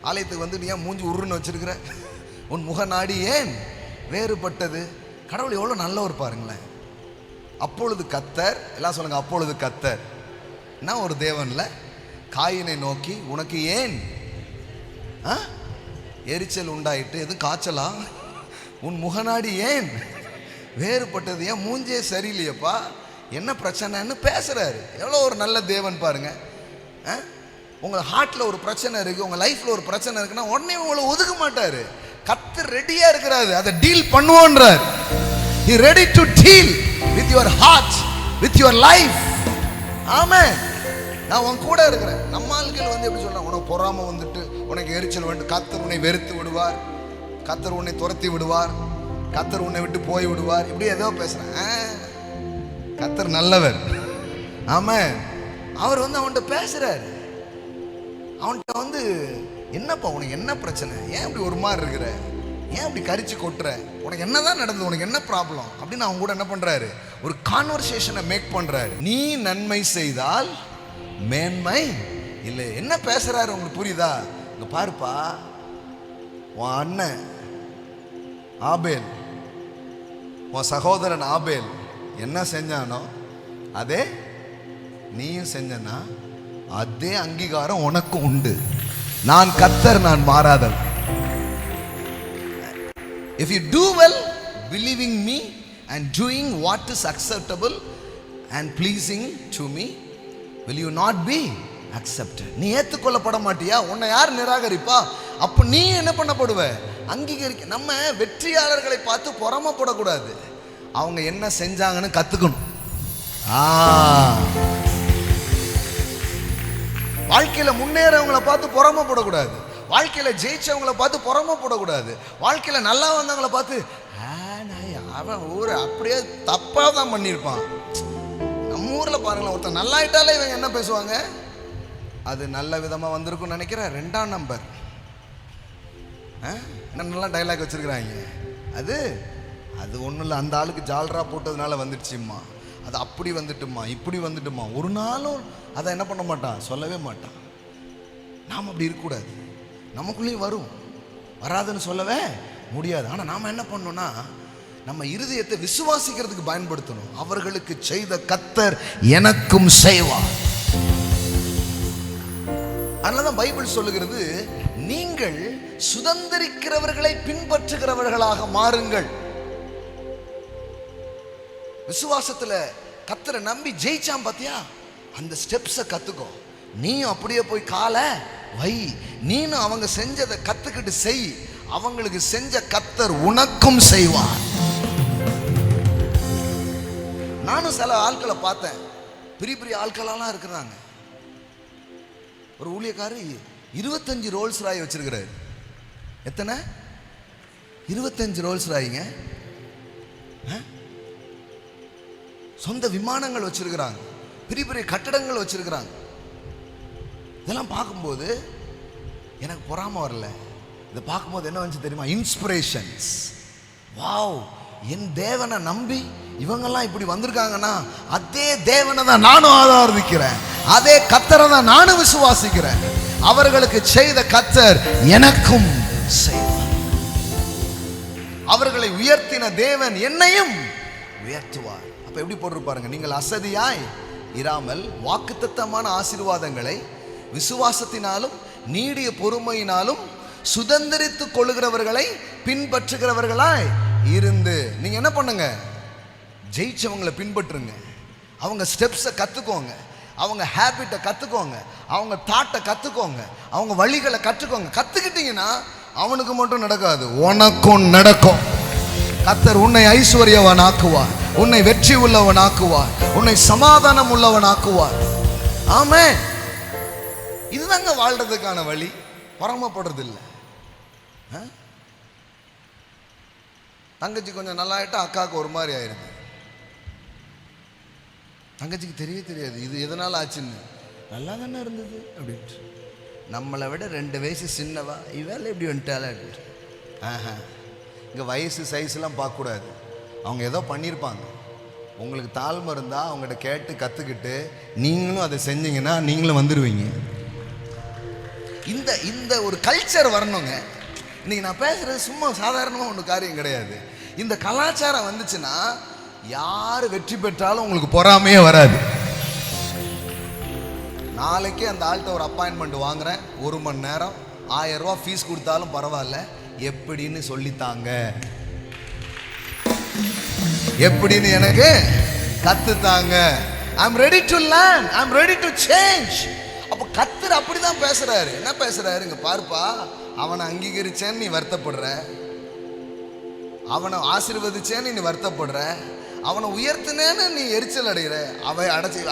ஆலயத்துக்கு வந்து நீ ஏன் மூஞ்சி உருன்னு வச்சிருக்கிற, உன் முக நாடி ஏன் வேறுபட்டது? கடவுள் எவ்வளோ நல்லவர் பாருங்களேன். அப்பொழுது கர்த்தர், எல்லாம் சொல்லுங்க, அப்பொழுது கர்த்தர் நான் ஒரு தேவன்ல காயினை நோக்கி, உனக்கு ஏன் எரிச்சல் உண்டாயிட்டு, எது காய்ச்சலா, உன் முகநாடி ஏன் வேறுபட்டது, ஏன் மூஞ்சே சரியில்லையப்பா, என்ன பிரச்சனைன்னு பேசுறாரு. எவ்வளோ ஒரு நல்ல தேவன் பாருங்க. உங்க ஹார்ட்ல ஒரு பிரச்சனை இருக்கு, உங்க லைஃப்ல ஒரு பிரச்சனை இருக்குன்னா உடனே உங்களை ஒதுக்க மாட்டாரு. கர்த்தர் ரெடியா இருக்கிறாரு, அதை deal பண்ணுவோன்றார். He ready to deal with your heart, with your life. ஆமென். நான் உன் கூட இருக்கிறேன். நம்ம ஆட்கள் வந்து எப்படி சொல்றாங்க, உனக்கு பொறாம வந்துட்டு உனக்கு எரிச்சல் வந்து கர்த்தர் உன்னை வெறுத்து விடுவார், கர்த்தர் உன்னை துரத்தி விடுவார், கர்த்தர் உன்னை விட்டு போய் விடுவார், இப்படி ஏதோ பேசுறேன். கர்த்தர் நல்லவர். ஆமா, அவர் அவன்கிட்ட பேசுறாரு. அவன்கிட்ட என்னப்பா உனக்கு என்ன பிரச்சனை, ஏன் இப்படி ஒரு மாதிரி இருக்கிற, ஏன் இப்படி கரிச்சு கொட்டுற, உனக்கு என்னதான் நடந்தது, உனக்கு என்ன ப்ராப்ளம் அப்படின்னு அவங்க கூட என்ன பண்றாரு, ஒரு கான்வர்சேஷனை மேக் பண்றாரு. நீ நன்மை செய்தால் மேன்மை இல்லை. என்ன பேசுறாரு உங்களுக்கு புரியுதா? இங்க பாருப்பா, உன் அண்ணன் ஆபேல், உன் சகோதரன் ஆபேல் என்ன செஞ்சானோ அதே நீயும் செஞ்சனா, அதே அங்கீகாரம் உனக்கு உண்டு. நான் கர்த்தர், நான் மாறாதவன். If you do well, believing me and doing what is acceptable and pleasing to me, will you not be accepted? நீ ஏற்றுக்கொள்ளப்பட மாட்டியா? உன்னை யார் நிராகரிப்பா? அப்ப நீ என்ன பண்ணப்படுவ? அங்கீகரிக்க. நம்ம வெற்றியாளர்களை பார்த்து பொறாமைப்படக்கூடாது, அவங்க என்ன செஞ்சாங்கன்னு கத்துக்கணும். வாழ்க்கையில முன்னேறவங்களை பார்த்து பொறாமைப்படக்கூடாது, வாழ்க்கையில ஜெயிச்சவங்களை பார்த்து பொறாமைப்படக்கூடாது, வாழ்க்கையில நல்லா வந்தவங்களை பார்த்து அவன் ஊர் அப்படியே தப்பா தான் பண்ணியிருப்பான். நம்ம ஊர்ல பாருங்களேன், ஒருத்தர் நல்லா ஆயிட்டாலே இவங்க என்ன பேசுவாங்க, அது நல்ல விதமா வந்திருக்கும் நினைக்கிறேன். 2ஆம் நம்பர் நல்லா டைலாக் வச்சிருக்கிறாங்க. அது ஒன்றும் இல்லை, அந்த ஆளுக்கு ஜால்ரா போட்டதுனால வந்துடுச்சும்மா, அது அப்படி வந்துட்டுமா இப்படி வந்துட்டுமா. ஒரு நாளும் அதை என்ன பண்ண மாட்டான், சொல்லவே மாட்டான். நாம் அப்படி இருக்கக்கூடாது. நமக்குள்ளேயும் வரும், வராதுன்னு சொல்லவே முடியாது. ஆனால் நாம் என்ன பண்ணோம்னா, நம்ம இருதயத்தை விசுவாசிக்கிறதுக்கு பயன்படுத்தணும். அவர்களுக்கு செய்த கர்த்தர் எனக்கும் செய்வார். அதனாலதான் பைபிள் சொல்லுகிறது, நீங்கள் சுதந்திரிக்கிறவர்களை பின்பற்றுகிறவர்களாக மாறுங்கள். விசுவாசத்துல கர்த்தரை நம்பி ஜெயிச்சான் பாத்தியா, அந்த ஸ்டெப்ஸை கத்துக்கோ. நீயும் அப்படியே போய் காலை வை, நீனும் அவங்க செஞ்சதை கத்துக்கிட்டு செய். அவங்களுக்கு செஞ்ச கர்த்தர் உனக்கும் செய்வார். நானும் சில ஆட்களை பார்த்தேன், பெரிய பெரிய ஆட்களெல்லாம் இருக்கிறாங்க. ஒரு ஊழியக்காரர் 25 ரோல்ஸ் ராய் வச்சிருக்கிறாரு. எத்தனை? 25 ரோல்ஸ் ராய்ங்க. சொந்த விமானங்கள் வச்சிருக்கிறாங்க, பெரிய பெரிய கட்டடங்கள் வச்சிருக்கிறாங்க. இதெல்லாம் பார்க்கும்போது எனக்கு பொறாம வரல. இதை பார்க்கும்போது என்ன வந்துச்சு தெரியுமா? இன்ஸ்பிரேஷன்ஸ். வாவ், என் தேவனை நம்பி இவங்கெல்லாம் இப்படி வந்திருக்காங்கன்னா, அதே தேவனை தான் நானும் ஆராதிக்கிறேன், அதே கர்த்தரை தான் நானும் விசுவாசிக்கிறேன். அவர்களுக்கு செய்த கர்த்தர் எனக்கும் செய்வார். அவர்களை உயர்த்தின தேவன் என்னையும் உயர்த்துவார். அப்ப எப்படி போட்டிருப்பாருங்க, நீங்கள் அசதியாய் இராமல் வாக்குத்தத்தமான ஆசீர்வாதங்களை விசுவாசத்தினாலும் நீடிய பொறுமையினாலும் சுதந்திரித்துக் கொள்ளுகிறவர்களை பின்பற்றுகிறவர்களாய் இருந்து. நீங்க என்ன பண்ணுங்க, ஜெயிச்சவங்களை பின்பற்றுங்க. அவங்க ஸ்டெப்ஸை கத்துக்கோங்க, அவங்க ஹேபிட்டை கத்துக்கோங்க, அவங்க தாட்டை கத்துக்கோங்க, அவங்க வழிகளை கற்றுக்கோங்க. கத்துக்கிட்டீங்கன்னா அவனுக்கு மட்டும் நடக்காது, உனக்கும் நடக்கும். கர்த்தர் உன்னை ஐஸ்வர்யவன் ஆக்குவார், உன்னை வெற்றி உள்ளவன் ஆக்குவார், உன்னை சமாதானம் உள்ளவன் ஆக்குவார். ஆமென். இதுதாங்க வாழ்றதுக்கான வழி, பொறாமைப்படுறது இல்லை. தங்கச்சி கொஞ்சம் நல்லா ஆயிட்டா அக்காவுக்கு ஒரு மாதிரி ஆயிருது. தங்கச்சிக்கு தெரியாது இது எதனால ஆச்சுன்னு. நல்லா தானே இருந்தது அப்படின்ட்டு. நம்மளை விட 2 வயசு சின்னவா, இவேல எப்படி வந்துட்டால. இங்கே வயசு சைஸ்லாம் பார்க்கக்கூடாது, அவங்க ஏதோ பண்ணியிருப்பாங்க. உங்களுக்கு தாழ்மை இருந்தால் அவங்ககிட்ட கேட்டு கற்றுக்கிட்டு நீங்களும் அதை செஞ்சீங்கன்னா நீங்களும் வந்துடுவீங்க. இந்த ஒரு கல்ச்சர் வரணுங்க. இன்னைக்கு நான் பேசுறது சும்மா சாதாரணமாக ஒன்று காரியம் கிடையாது. இந்த கலாச்சாரம் வந்துச்சுன்னா யார் வெற்றி பெற்றாலும் உங்களுக்கு பொறாமையே வராது. நாளைக்கு அந்த ஆள்கிட்ட ஒரு அப்பாயின்மெண்ட் வாங்குறேன், 1 மணி நேரம் 1000 ரூபா ஃபீஸ் கொடுத்தாலும் பரவாயில்ல, எப்படின்னு சொல்லித்தாங்க, எப்படின்னு எனக்கு கத்துத்தாங்க. I'm ready to learn, I'm ready to change. அப்போ கர்த்தர் அப்படிதான் பேசுறாரு. என்ன பேசுறாரு? இங்க பாருப்பா, அவனை அங்கீகரிச்சேன்னு நீ வருத்தப்படுற, அவனை ஆசீர்வதிச்சேன்னு நீ வருத்தப்படுற, அவனை உயர்த்தினேன்னு நீ எரிச்சல் அடைகிற.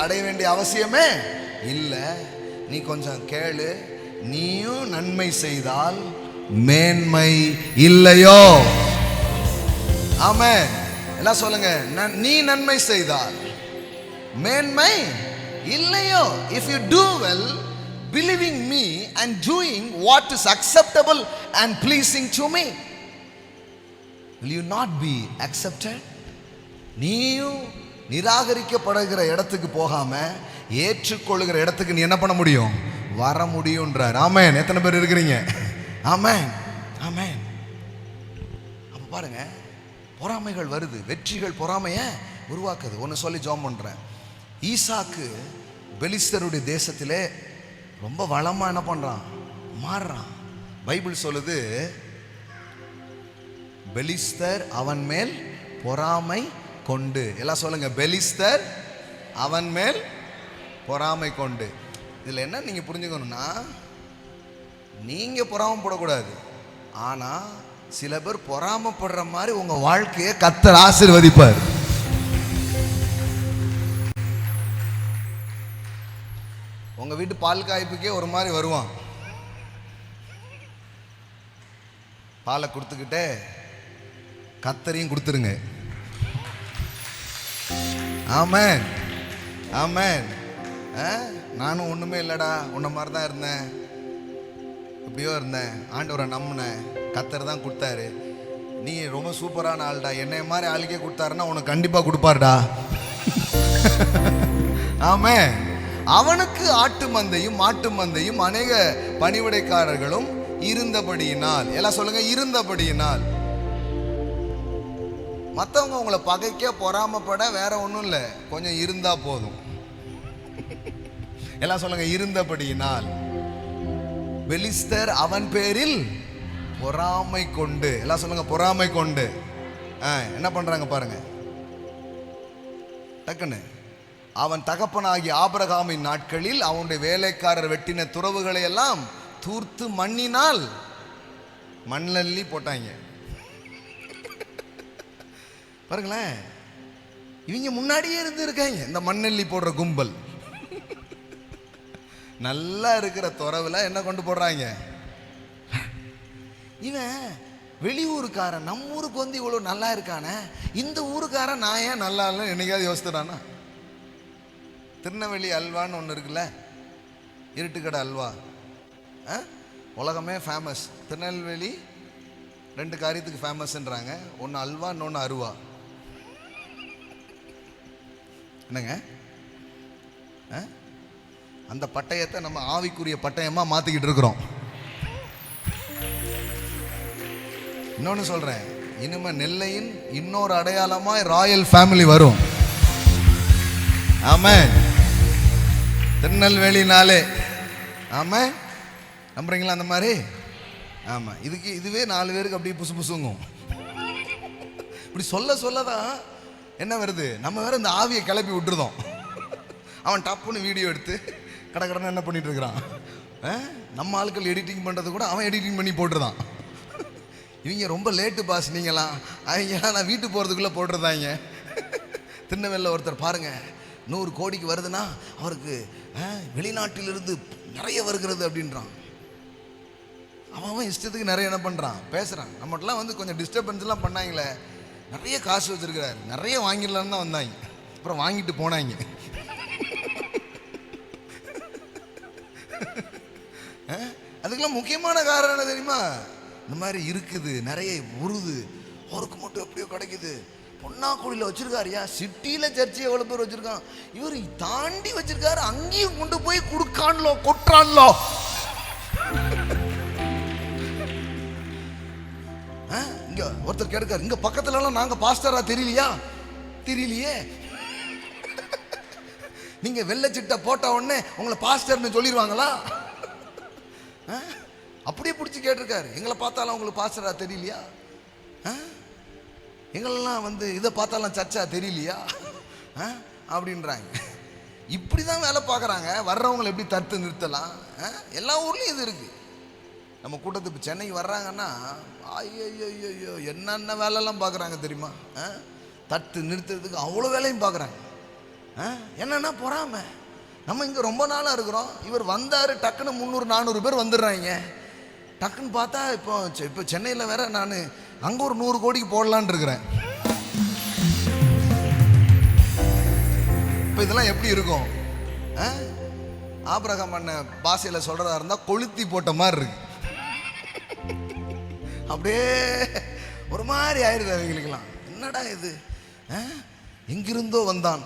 அடைய வேண்டிய அவசியமே இல்லை. நீ கொஞ்சம் கேளு, நீயும் நன்மை செய்தால் மேன்மை இல்லையோ? ஆமென். எல்லாம் சொல்லுங்க, நீ நன்மை செய்தால் மேன்மை இல்லையோ. If you do well, believing me and doing what is acceptable and pleasing to me, will you not be accepted? நீயும் நிராகரிக்கப்படுகிற இடத்துக்கு போகாம ஏற்றுக்கொள்ளுகிற இடத்துக்கு நீ என்ன பண்ண முடியும்? வர முடியும்ன்றார். ஆமென். எத்தனை பேர் இருக்கிறீங்க? ஆமென், ஆமென். அப்ப பாருங்க, பொறாமைகள் வருது, வெற்றிகள் பொறாமைய உருவாக்குது. ஒன்று சொல்லி ஜெபம் பண்றேன். ஈசாக்கு பெலிஸ்தருடைய தேசத்திலே ரொம்ப வளமா என்ன பண்றான்? மாறுறான். பைபிள் சொல்லுது, பெலிஸ்தர் அவன் மேல் பொறாமை கொண்டு. எல்லாம் சொல்லுங்க, பெலிஸ்தர் அவன் மேல் பொறாமை கொண்டு. இதுல என்ன நீங்க புரிஞ்சுக்கணும்னா, நீங்க பொறாமைப்படக்கூடாது, ஆனா சில பேர் பொறாமைப்படுற மாதிரி உங்க வாழ்க்கையை கர்த்தர் ஆசீர்வதிப்பார். உங்க வீட்டு பால் காய்ப்புக்கே ஒரு மாதிரி வருவான். பாலை கொடுத்துக்கிட்டே கத்தரையும் கொடுத்துருங்க. ஆமென், ஆமென். நானும் ஒண்ணுமே இல்லடா, உன்ன மாதிரி தான் இருந்தேன், எப்படியோ இருந்தேன், ஆண்டவரை நம்பினேன், கத்தர் தான் கொடுத்தாரு, நீ ரொம்ப சூப்பரான ஆள்டா, என்னை மாதிரி ஆளுக்கே கொடுத்தாருன்னா உனக்கு கண்டிப்பா கொடுப்பாருடா. ஆமென். அவனுக்கு ஆட்டு மந்தையும் மாட்டு மந்தையும் அநேக பணிவிடைக்காரர்களும் இருந்தபடியினால். எல்லாம் சொல்லுங்க, இருந்தபடியினால். மற்றவங்க உங்களை பகைக்க பொறாமப்பட வேற ஒன்றும் இல்லை, கொஞ்சம் இருந்தா போதும். எல்லாம் சொல்லுங்க, இருந்தபடியினால். பெலிஸ்தர் அவன் பேரில் பொறாமை கொண்டு. எல்லாம் சொல்லுங்க, பொறாமை கொண்டு. என்ன பண்றாங்க பாருங்க. டக்குன்னு, அவன் தகப்பனாகிய ஆபிரகாமின் நாட்களில் அவனுடைய வேலைக்காரர் வெட்டின துறவுகளை எல்லாம் தூர்த்து மண்ணினால் மண்ணல்லி போட்டாங்க. பாருங்களேன், இவங்க முன்னாடியே இருந்து இருக்காங்க இந்த மண்ணல்லி போடுற கும்பல். நல்லா இருக்கிற துறவுல என்ன கொண்டு போடுறாங்க? இவன் வெளியூருக்காரன், நம்ம ஊருக்கு வந்து இவ்வளவு நல்லா இருக்கானே, இந்த ஊருக்காரன் நான் ஏன் நல்லா இல்லை என்னைக்காவது யோசித்துறானா? திருநெல்வேலி அல்வான்னு ஒன்று இருக்குல்ல, இருட்டுக்கடை அல்வா, உலகமே ஃபேமஸ். திருநெல்வேலி 2 காரியத்துக்கு ஃபேமஸ்ன்றாங்க, ஒன்று அல்வா, இன்னொன்று அருவா. என்னங்க, அந்த பட்டயத்தை நம்ம ஆவிக்குரிய பட்டயமாக மாற்றிக்கிட்டு இருக்கிறோம். இன்னொன்று சொல்கிறேன், இனிமே நெல்லையின் இன்னொரு அடையாளமாக ராயல் ஃபேமிலி வரும். ஆமென். திருநெல்வேலினாலே. ஆமாம், நம்புறீங்களா அந்த மாதிரி? ஆமாம். இதுவே 4 பேருக்கு அப்படியே புசு புசுங்கும். இப்படி சொல்லதான் என்ன வருது, நம்ம வேற இந்த ஆவியை கிளப்பி விட்டுருதோம். அவன் டப்புன்னு வீடியோ எடுத்து கடற்கடன்னு என்ன பண்ணிட்டு இருக்கிறான். நம்ம ஆட்கள் எடிட்டிங் பண்ணுறது கூட அவன் எடிட்டிங் பண்ணி போட்டுருதான். இவங்க ரொம்ப லேட்டு பாஸ் நீங்களாம், அவங்களாம் நான் வீட்டு போகிறதுக்குள்ளே போட்டுருந்தாங்க. திருநெல்வேலியில் ஒருத்தர் பாருங்க, 100 கோடிக்கு வருதுன்னா அவருக்கு வெளிநாட்டிலிருந்து நிறைய வருகிறது அப்படின்றான். அவன் இஷ்டத்துக்கு நிறைய என்ன பண்ணுறான், பேசுகிறான். நம்மகிட்டலாம் வந்து கொஞ்சம் டிஸ்டர்பன்ஸ்லாம் பண்ணாங்களே, நிறைய காசு வச்சிருக்கிறாரு, நிறைய வாங்கிடலான்னு தான் வந்தாங்க, அப்புறம் வாங்கிட்டு போனாங்க. அதுக்கெல்லாம் முக்கியமான காரணம் என்ன தெரியுமா? இந்த மாதிரி இருக்குது, நிறைய உருது, அவருக்கு மட்டும் எப்படியோ கிடைக்குது. பொன்னாக்குடியில் வச்சிருக்காருயா, சிட்டியில சர்ச்சை எவ்வளவு பேர் வச்சிருக்கான், இவர் தாண்டி வச்சிருக்காரு, அங்கேயும் கொண்டு போய் கொடுக்கான்லோ கொட்டான்லோ. இங்க ஒருத்தர் கேட்காரு, இங்க பக்கத்துல எல்லாம் நாங்க பாஸ்டரா தெரியலையா? தெரியலையே. நீங்க வெள்ளை சிட்டை போட்ட உடனே உங்களை பாஸ்டர்னு சொல்லிடுவாங்களா? அப்படியே பிடிச்சி கேட்டிருக்காரு, எங்களை பார்த்தாலும் உங்களுக்கு பாஸ்டரா தெரியலையா? எங்களெல்லாம் வந்து இதை பார்த்தாலும் சர்ச்சா தெரியலையா அப்படின்றாங்க. இப்படி தான் வேலை பார்க்குறாங்க. வர்றவங்களை எப்படி தடுத்து நிறுத்தலாம்? எல்லா ஊர்லேயும் இது இருக்குது. நம்ம கூட்டத்துக்கு சென்னைக்கு வர்றாங்கன்னா ஐயோ என்னென்ன வேலைலாம் பார்க்குறாங்க தெரியுமா? தடுத்து நிறுத்துறதுக்கு அவ்வளோ வேலையும் பார்க்குறாங்க. என்னன்னா பொறாமை. நம்ம இங்கே ரொம்ப நாளாக இருக்கிறோம், இவர் வந்தார், டக்குன்னு 300-400 பேர் வந்துடுறாங்க. டக்குன்னு பார்த்தா இப்போ சென்னையில் வேற நான் அங்கே ஒரு 100 கோடிக்கு போடலான் இருக்கிறேன். இப்போ இதெல்லாம் எப்படி இருக்கும்? ஆபிரகாம் பண்ண பாஷையில் சொல்கிறதா இருந்தால் கொளுத்தி போட்ட மாதிரி இருக்கு. அப்படியே ஒரு மாதிரி ஆயிடுது அவங்களுக்கெல்லாம். என்னடா இது, எங்கிருந்தோ வந்தான்,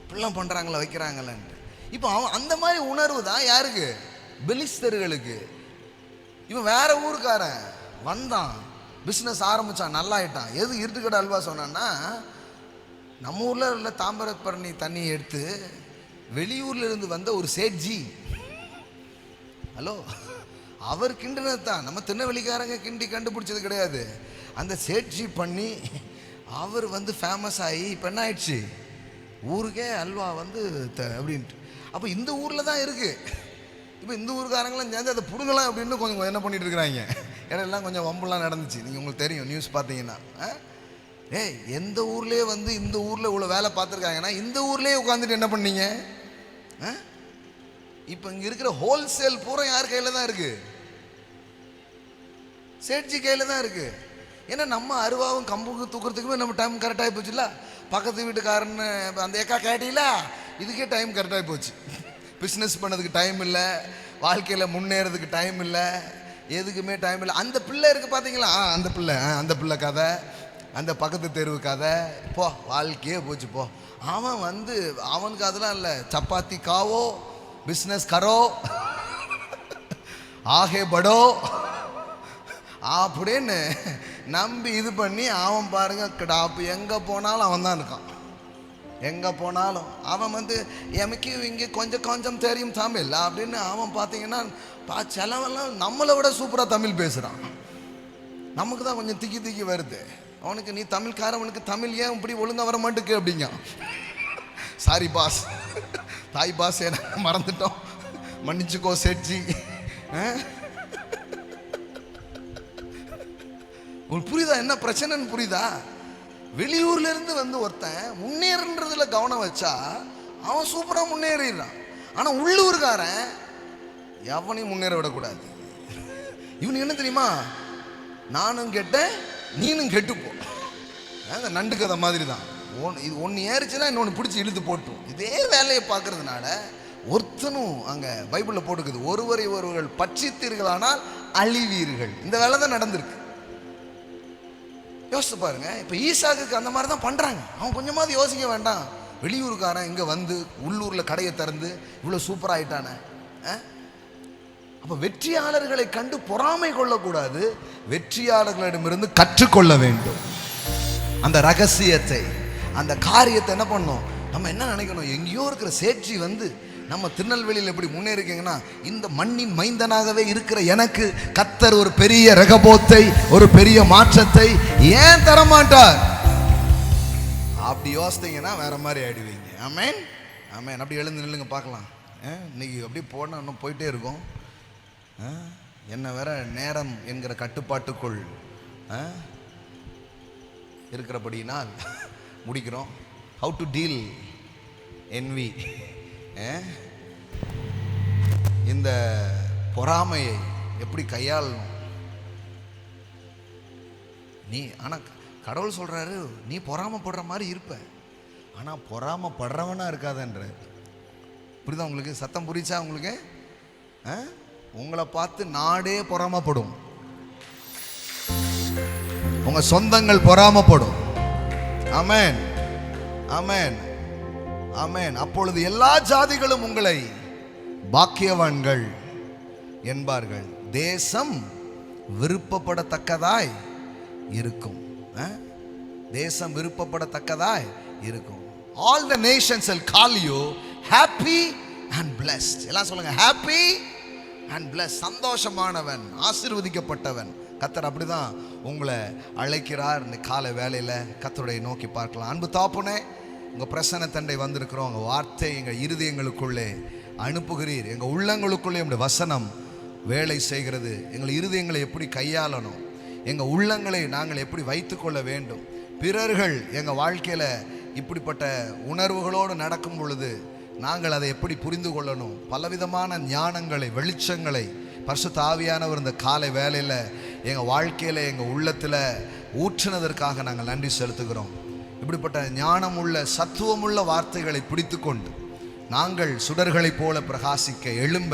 இப்படிலாம் பண்ணுறாங்களா வைக்கிறாங்களேன்ட்டு. இப்போ அவன் அந்த மாதிரி உணர்வு தான் யாருக்கு? பெலிஸ்தர்களுக்கு. இவன் வேற ஊருக்காரன் வந்தான், பிஸ்னஸ் ஆரம்பித்தான், நல்லா ஆயிட்டான். எது இருட்டுக்கடை அல்வா சொன்னான்னா, நம்ம ஊரில் உள்ள தாமிரபரணி தண்ணியை எடுத்து வெளியூர்ல இருந்து வந்த ஒரு சேட்ஜி, ஹலோ, அவர் கிண்டினது தான். நம்ம திருநெல்வேலிக்காரங்க கிண்டி கண்டுபிடிச்சது கிடையாது. அந்த சேட்ஜி பண்ணி அவர் வந்து ஃபேமஸ் ஆகி இப்போ என்ன ஆயிடுச்சு, ஊருக்கே அல்வா வந்து அப்படின்ட்டு. அப்போ இந்த ஊரில் தான் இருக்குது. இப்போ இந்த ஊருக்காரங்களாம் சேர்ந்து அதை பிடுங்கலாம் அப்படின்னு கொஞ்சம் என்ன பண்ணிட்டு இருக்கிறாங்க. எல்லாம் கொஞ்சம் வம்புலாம் நடந்துச்சு. நீங்கள் உங்களுக்கு தெரியும், நியூஸ் பார்த்தீங்கன்னா. எந்த ஊர்லேயே வந்து இந்த ஊரில் இவ்வளோ வேலை பார்த்துருக்காங்கன்னா இந்த ஊர்லேயே உட்காந்துட்டு என்ன பண்ணீங்க? இப்போ இங்கே இருக்கிற ஹோல்சேல் பூரா யார் கையில் தான் இருக்குது? சேட்ஜி கையில் தான் இருக்குது. ஏன்னா நம்ம அருவாவும் கம்புக்கு தூக்குறதுக்குமே நம்ம டைம் கரெக்டாகி போச்சுல்ல. பக்கத்து வீட்டுக்காரன்னு அந்த ஏக்கா கேட்டீங்கள, இதுக்கே டைம் கரெக்டாகி போச்சு. பிஸ்னஸ் பண்ணதுக்கு டைம் இல்லை, வாழ்க்கையில் முன்னேறதுக்கு டைம் இல்லை, எதுக்குமே டைம் இல்லை. அந்த பிள்ளை இருக்குது பார்த்தீங்களா, அந்த பிள்ளை கதை, அந்த பக்கத்து தெருவு கதை, போ வாழ்க்கையே போச்சு போ. அவன் வந்து அவனுக்கு அதெல்லாம் இல்லை. சப்பாத்தி காவோ, பிஸ்னஸ் கரோ, ஆகே படோ அப்படின்னு நம்பி இது பண்ணி அவன் பாருங்க கிடாப்பு. எங்கே போனாலும் அவன் தான் இருக்கான். எங்கே போனாலும் அவன் வந்து எமக்கு இங்கே கொஞ்சம் கொஞ்சம் தெரியும் தமிழ் அப்படின்னு அவன் பார்த்தீங்கன்னா செலவெல்லாம் நம்மளை விட சூப்பராக தமிழ் பேசுகிறான். நமக்கு தான் கொஞ்சம் திக்கி வருது. அவனுக்கு நீ தமிழ்காரவனுக்கு தமிழ் ஏன் இப்படி ஒழுங்காக வர மாட்டுக்கு அப்படிங்க. சாரி பாஸ், தாய் பாஸ், என்ன மறந்துட்டோம், மன்னிச்சுக்கோ சேட்ஜி. உங்களுக்கு புரியுதா என்ன பிரச்சனைன்னு? புரியுதா? வெளியூர்ல இருந்து வந்து ஒருத்தன் முன்னேறதுல கவனம் வச்சா அவன் சூப்பரா முன்னேறிடுறான். ஆனா உள்ளூர்காரன் எவனையும் முன்னேற விடக்கூடாது. இவனுக்கு என்ன தெரியுமா, நானும் கெட்டேன் நீனும் கெட்டுப்போ. நண்டு கதை மாதிரி தான். இது ஒன்று ஏறிச்சுன்னா இன்னொன்று பிடிச்சி இழுத்து போட்டோம். இதே வேலையை பார்க்கறதுனால ஒருத்தனும் அங்கே பைபிளில் போட்டுக்குது, ஒருவரை ஒருவர்கள் பட்சித்தீர்களானால் அழிவீர்கள். இந்த வேலை தான் நடந்திருக்கு. யோசிச்சு பாருங்க. இப்போ ஈசாக்குக்கு அந்த மாதிரி தான் பண்ணுறாங்க. அவன் கொஞ்சமாவது யோசிக்க வேண்டாம்? வெளியூருக்காரன் இங்கே வந்து உள்ளூரில் கடையை திறந்து இவ்வளோ சூப்பராக ஆயிட்டானே. அப்போ வெற்றியாளர்களை கண்டு பொறாமை கொள்ளக்கூடாது, வெற்றியாளர்களிடமிருந்து கற்றுக்கொள்ள வேண்டும். அந்த ரகசியத்தை, அந்த காரியத்தை என்ன பண்ணணும்? நம்ம என்ன நினைக்கணும், எங்கேயோ இருக்கிற சேட்சி வந்து நம்ம திருநெல்வேலியில் எப்படி முன்னேறிக்கீங்கன்னா, இந்த மண்ணின் மைந்தனாகவே இருக்கிற எனக்கு கத்தர் ஒரு பெரிய ரகபோத்தை, ஒரு பெரிய மாற்றத்தை ஏன் தரமாட்டார்? அப்படி யோசித்தீங்கன்னா வேற மாதிரி ஆயிடுவீங்க. ஆமேன், ஆமேன். அப்படி எழுந்து நில்லுங்க பார்க்கலாம். இன்னைக்கு அப்படியே போனால் இன்னும் போயிட்டே இருக்கும். என்ன வேற நேரம் என்கிற கட்டுப்பாட்டுக்குள் இருக்கிறபடினால் முடிக்கிறோம். ஹவு டு டீல் envy, இந்த பொறாமையை எப்படி கையாளணும்? நீ ஆனால் கடவுள் சொல்றாரு, நீ பொறாமப்படுற மாதிரி இருப்ப, ஆனால் பொறாமப்படுறவனா இருக்காதன்ற. புரியுதா உங்களுக்கு? சத்தம் புரிச்சா உங்களுக்கு? உங்களை பார்த்து நாடே பொறாமப்படும், உங்க சொந்தங்கள் பொறாமப்படும். ஆமென், ஆமென், ஆமென். அப்பொழுது எல்லா ஜாதிகளும் உங்களை பாக்கியவான்கள் என்பார்கள். தேசம் விருப்பப்படத்தக்கதாய் இருக்கும். தேசம் விருப்பப்படத்தக்கதாய் இருக்கும். All the nations will call you happy and blessed. எல்லாம் சொல்லுங்க, happy and blessed. சந்தோஷமானவன், ஆசீர்வதிக்கப்பட்டவன். கர்த்தர் அப்படிதான் உங்களை அழைக்கிறார். இந்த காலை வேளையில கர்த்தரை நோக்கி பார்க்கலாம். அன்பு தாப்புனே, உங்க பிரசன்ன தண்டை வந்திருக்கிறோம். உங்க வார்த்தை எங்கள் இருதயங்களுக்குள்ளே அனுப்புகிறீர். எங்கள் உள்ளங்களுக்குள்ளே உங்களுடைய வசனம் வேலை செய்கிறது. எங்கள் இருதயங்களை எப்படி கையாளணும், எங்கள் உள்ளங்களை நாங்கள் எப்படி வைத்துக்கொள்ள வேண்டும், பிறர்கள் எங்கள் வாழ்க்கையில் இப்படிப்பட்ட உணர்வுகளோடு நடக்கும் பொழுது நாங்கள் அதை எப்படி புரிந்து கொள்ளணும், பலவிதமான ஞானங்களை, வெளிச்சங்களை பரிசுத்த ஆவியானவர் இந்த காலை வேளையில் எங்கள் வாழ்க்கையில் எங்கள் உள்ளத்தில் ஊற்றினதற்காக நாங்கள் நன்றி செலுத்துகிறோம். இப்படிப்பட்ட ஞானமுள்ள சத்துவமுள்ள வார்த்தைகளை பிடித்து கொண்டு நாங்கள் சுடர்களைப் போல பிரகாசிக்க எழும்ப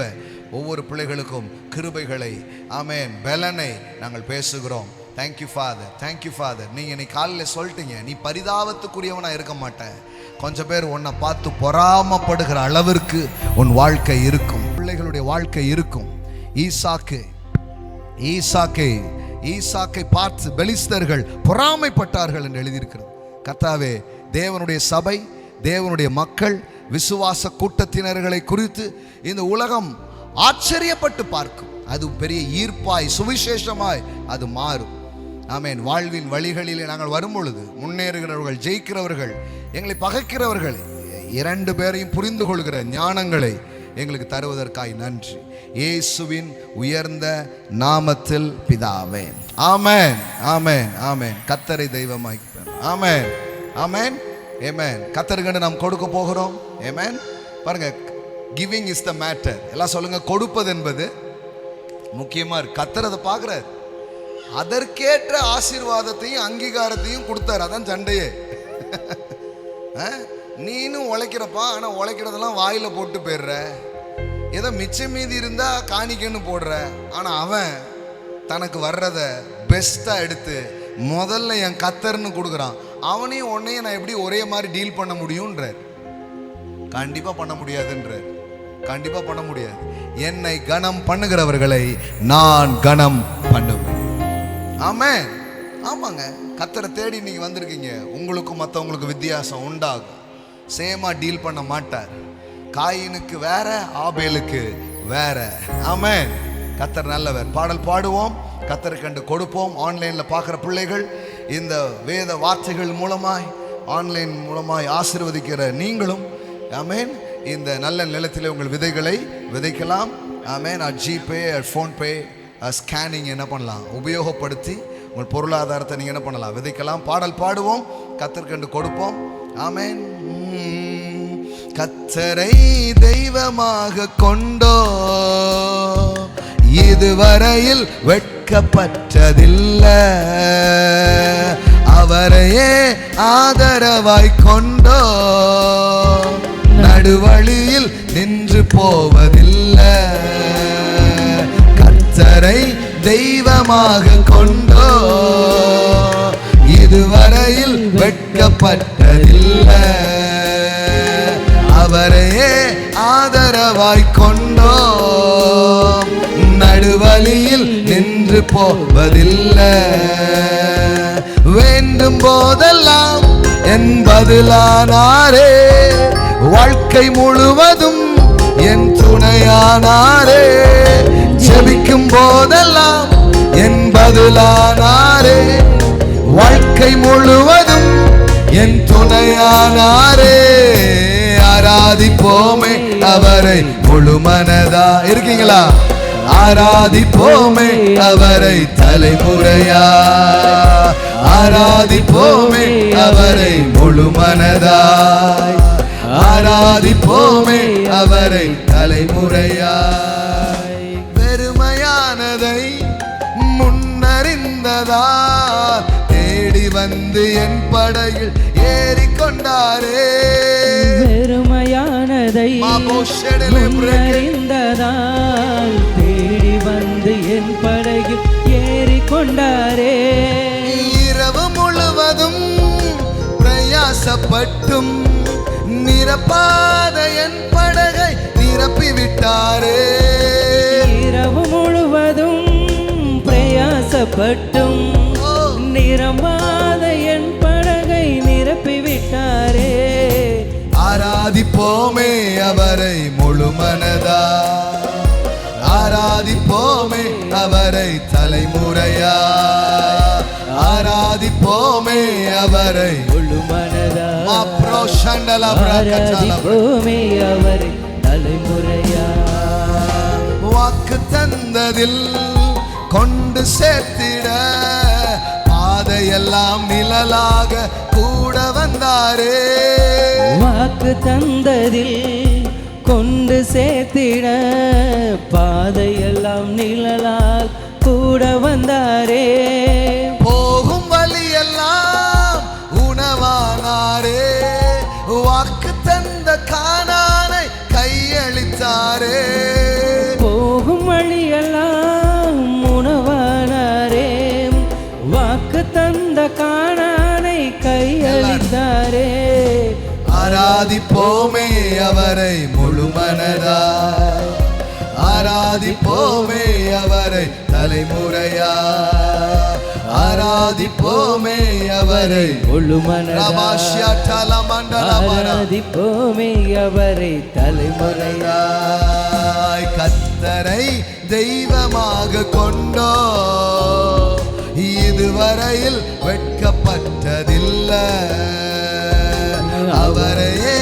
ஒவ்வொரு பிள்ளைகளுக்கும் கிருபைகளை, ஆமென், பலனை நாங்கள் பேசுகிறோம். Thank you father, thank you father. நீங்கள் இன்னைக்கு காலையில் சொல்லிட்டீங்க, நீ பரிதாபத்துக்குரியவனாக இருக்க மாட்டேன். கொஞ்சம் பேர் உன்னை பார்த்து பொறாமப்படுகிற அளவிற்கு உன் வாழ்க்கை இருக்கும், பிள்ளைகளுடைய வாழ்க்கை இருக்கும். ஈசாக்கை பார்த்து பெலிஸ்தர்கள் பொறாமைப்பட்டார்கள் என்று எழுதியிருக்கிறது. கர்த்தாவே, தேவனுடைய சபை, தேவனுடைய மக்கள், விசுவாச கூட்டத்தினர்களை குறித்து இந்த உலகம் ஆச்சரியப்பட்டு பார்க்கும். அது பெரிய ஈர்ப்பாய், சுவிசேஷமாய் அது மாறும். ஆமென். வாழ்வின் வழிகளிலே நாங்கள் வரும் பொழுது முன்னேறுகிறவர்கள், ஜெயிக்கிறவர்கள், எங்களை பகைக்கிறவர்கள் இரண்டு பேரையும் புரிந்து கொள்கிற ஞானங்களை எங்களுக்கு தருவதற்காய் நன்றி. இயேசுவின் உயர்ந்த நாமத்தில் பிதாவே, ஆமென், ஆமென், ஆமென். கர்த்தரை தெய்வமாய், ஆமென், ஆமென், ஆமென். கர்த்தருக்கு நாம் கொடுக்க போகிறோம். ஆமென். பாருங்க, கிவிங் இஸ் த மேட்டர். எல்லாம் சொல்லுங்க, கொடுப்பது என்பது முக்கியமா இருக்கு. கர்த்தர் அதை பார்க்கிறார். அதற்கேற்ற ஆசீர்வாதத்தையும் அங்கீகாரத்தையும் கொடுத்தார். அதான் சண்டையே. நீனும் உழைக்கிறப்பா, ஆனால் உழைக்கிறதெல்லாம் வாயில போட்டு போயிடுற. ஏதோ மிச்சம் மீதி இருந்தா காணிக்கன்னு போடுற. ஆனால் அவன் தனக்கு வர்றத பெஸ்டா எடுத்து முதல்ல என் கர்த்தர்னு கொடுக்குறான். அவனையும் உன்னையும் நான் எப்படி ஒரே மாதிரி டீல் பண்ண முடியும்ன்ற? கண்டிப்பா பண்ண முடியாதுன்ற. கண்டிப்பா பண்ண முடியாது. என்னை கனம் பண்ணுகிறவர்களை நான் கனம் பண்ணுவேன். ஆமென். ஆமாங்க, கர்த்தரை தேடி நீங்க வந்திருக்கீங்க. உங்களுக்கும் மற்றவங்களுக்கு வித்தியாசம் உண்டாகும். சேமா டீல் பண்ண மாட்டார். காயினுக்கு வேற, ஆபேலுக்கு வேற. ஆமென். கர்த்தர் நல்லவர். பாடல் பாடுவோம், கர்த்தரை கண்டு கொடுப்போம். ஆன்லைன்ல பார்க்குற பிள்ளைகள் இந்த வேத வார்த்தைகள் மூலமாய், ஆன்லைன் மூலமாய் ஆசீர்வதிக்கிற நீங்களும், ஆமென், இந்த நல்ல நிலத்திலே உங்கள் விதைகளை விதைக்கலாம். ஆமென். ஜிபே, ஃபோன்பே, ஸ்கேனிங் என்ன பண்ணலாம், உபயோகப்படுத்தி உங்கள் பொருளாதாரத்தை நீங்கள் என்ன பண்ணலாம், விதைக்கலாம். பாடல் பாடுவோம், கர்த்தர் கண்டு கொடுப்போம். ஆமென். கர்த்தரை தெய்வமாக கொண்டோ இதுவரையில் வெட்கப்பட்டதில்லை. அவரையே ஆதரவாய் கொண்டோ நடுவழியில் நின்று போவதில்லை. கர்த்தரை தெய்வமாக கொண்டோ இதுவரையில் வெட்கப்பட்டதில்லை. அவரையே ஆதரவாய் கொண்டோ நடுவழியில் நின்று போவதில்லை. வேண்டும் போதெல்லாம் என் பதிலானாரே, வாழ்க்கை முழுவதும் என் துணையானாரே. ஜெபிக்கும் போதெல்லாம் என் பதிலானாரே, வாழ்க்கை முழுவதும் என் துணையானாரே. ஆராதிப்போமே அவரை முழு மனதா. இருக்கீங்களா? ஆராதிப்போமே அவரை தலைமுறையா. ஆராதிப்போமே அவரை முழு மனதாய். ஆராதிப்போமே அவரை தலைமுறையாய். பெருமையானதை முன்னறிந்ததா தேடி வந்து என் படையில் ஏறிக்கொண்டாரே. பெருமையானதை முன்னறிந்ததால் தேடி வந்து என் படையில் ஏறிக்கொண்டாரே. இரவு முழுவதும் பிரயாசப்பட்டும் நிரப்பாத என் படகை நிரப்பிவிட்டாரே. இரவு முழுவதும் பிரயாசப்பட்டும் நிரம்பாத என் படகை நிரப்பிவிட்டாரே. ஆராதிப்போமே அவரை முழு மனதா. ஆராதிப்போமே அவரை தலைமுறையா. ஆராதிப்போமே அவரை முழு மனதா. ஆராதிப்போமே அவரை தலைமுறையா. வாக்கு தந்ததில் கொண்டு சேர்த்திட பாதையெல்லாம் நிழலாக கூட வந்தாரே. வாக்கு தந்ததில் கொண்டு சேர்த்திட பாதையெல்லாம் நிழலால் கூட வந்தாரே. போகும் வழியெல்லாம் உணவானாரே, வாக்கு தந்த கானானை கையளித்தாரே. போகும் வழியெல்லாம் உணவானாரே, வாக்கு தந்த கானானை கையளித்தாரே. ஆராதிப்போமே அவரை முழு மனதாய், ஆராதிப்போமே அவரை தலைமுறையா, ஆராதிப்போமே அவரை முழு மனதாய், ஆராதிப்போமே அவரை தலைமுறையாய். கர்த்தரை தெய்வமாக கொண்டோ இதுவரையில் வெட்கப்பட்டதில்லை, அவரையே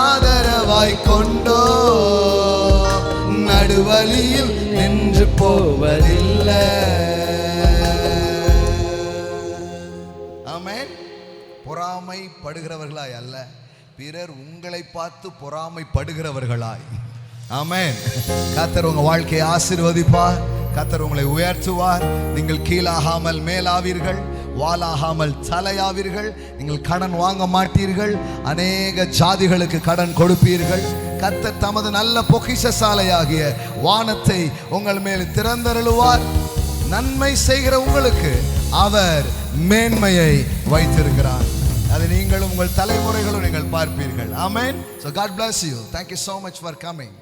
ஆதரவாய் கொண்டோ நடுவழியில் நின்று போவதில்லை. ஆமென். பொறாமைப்படுகிறவர்களாய் அல்ல, பிறர் உங்களை பார்த்து பொறாமைப்படுகிறவர்களாய். ஆமென். கர்த்தர் உங்க வாழ்க்கையை ஆசீர்வதிப்பார், கர்த்தர் உங்களை உயர்த்துவார். நீங்கள் கீழாகாமல் மேலாவீர்கள், வாலாகாமல் தலையாவீர்கள். நீங்கள் கடன் வாங்க மாட்டீர்கள், அநேக ஜாதிகளுக்கு கடன் கொடுப்பீர்கள். கர்த்தர் தமது நல்ல பொக்கிஷசாலையாகிய வானத்தை உங்கள் மேல் திறந்தருளுவார். நன்மை செய்கிற உங்களுக்கு அவர் மேன்மையை வைத்திருக்கிறார். அதை நீங்களும் உங்கள் தலைமுறைகளும் நீங்கள் பார்ப்பீர்கள். ஆமென். So God bless you. Thank you so much for coming.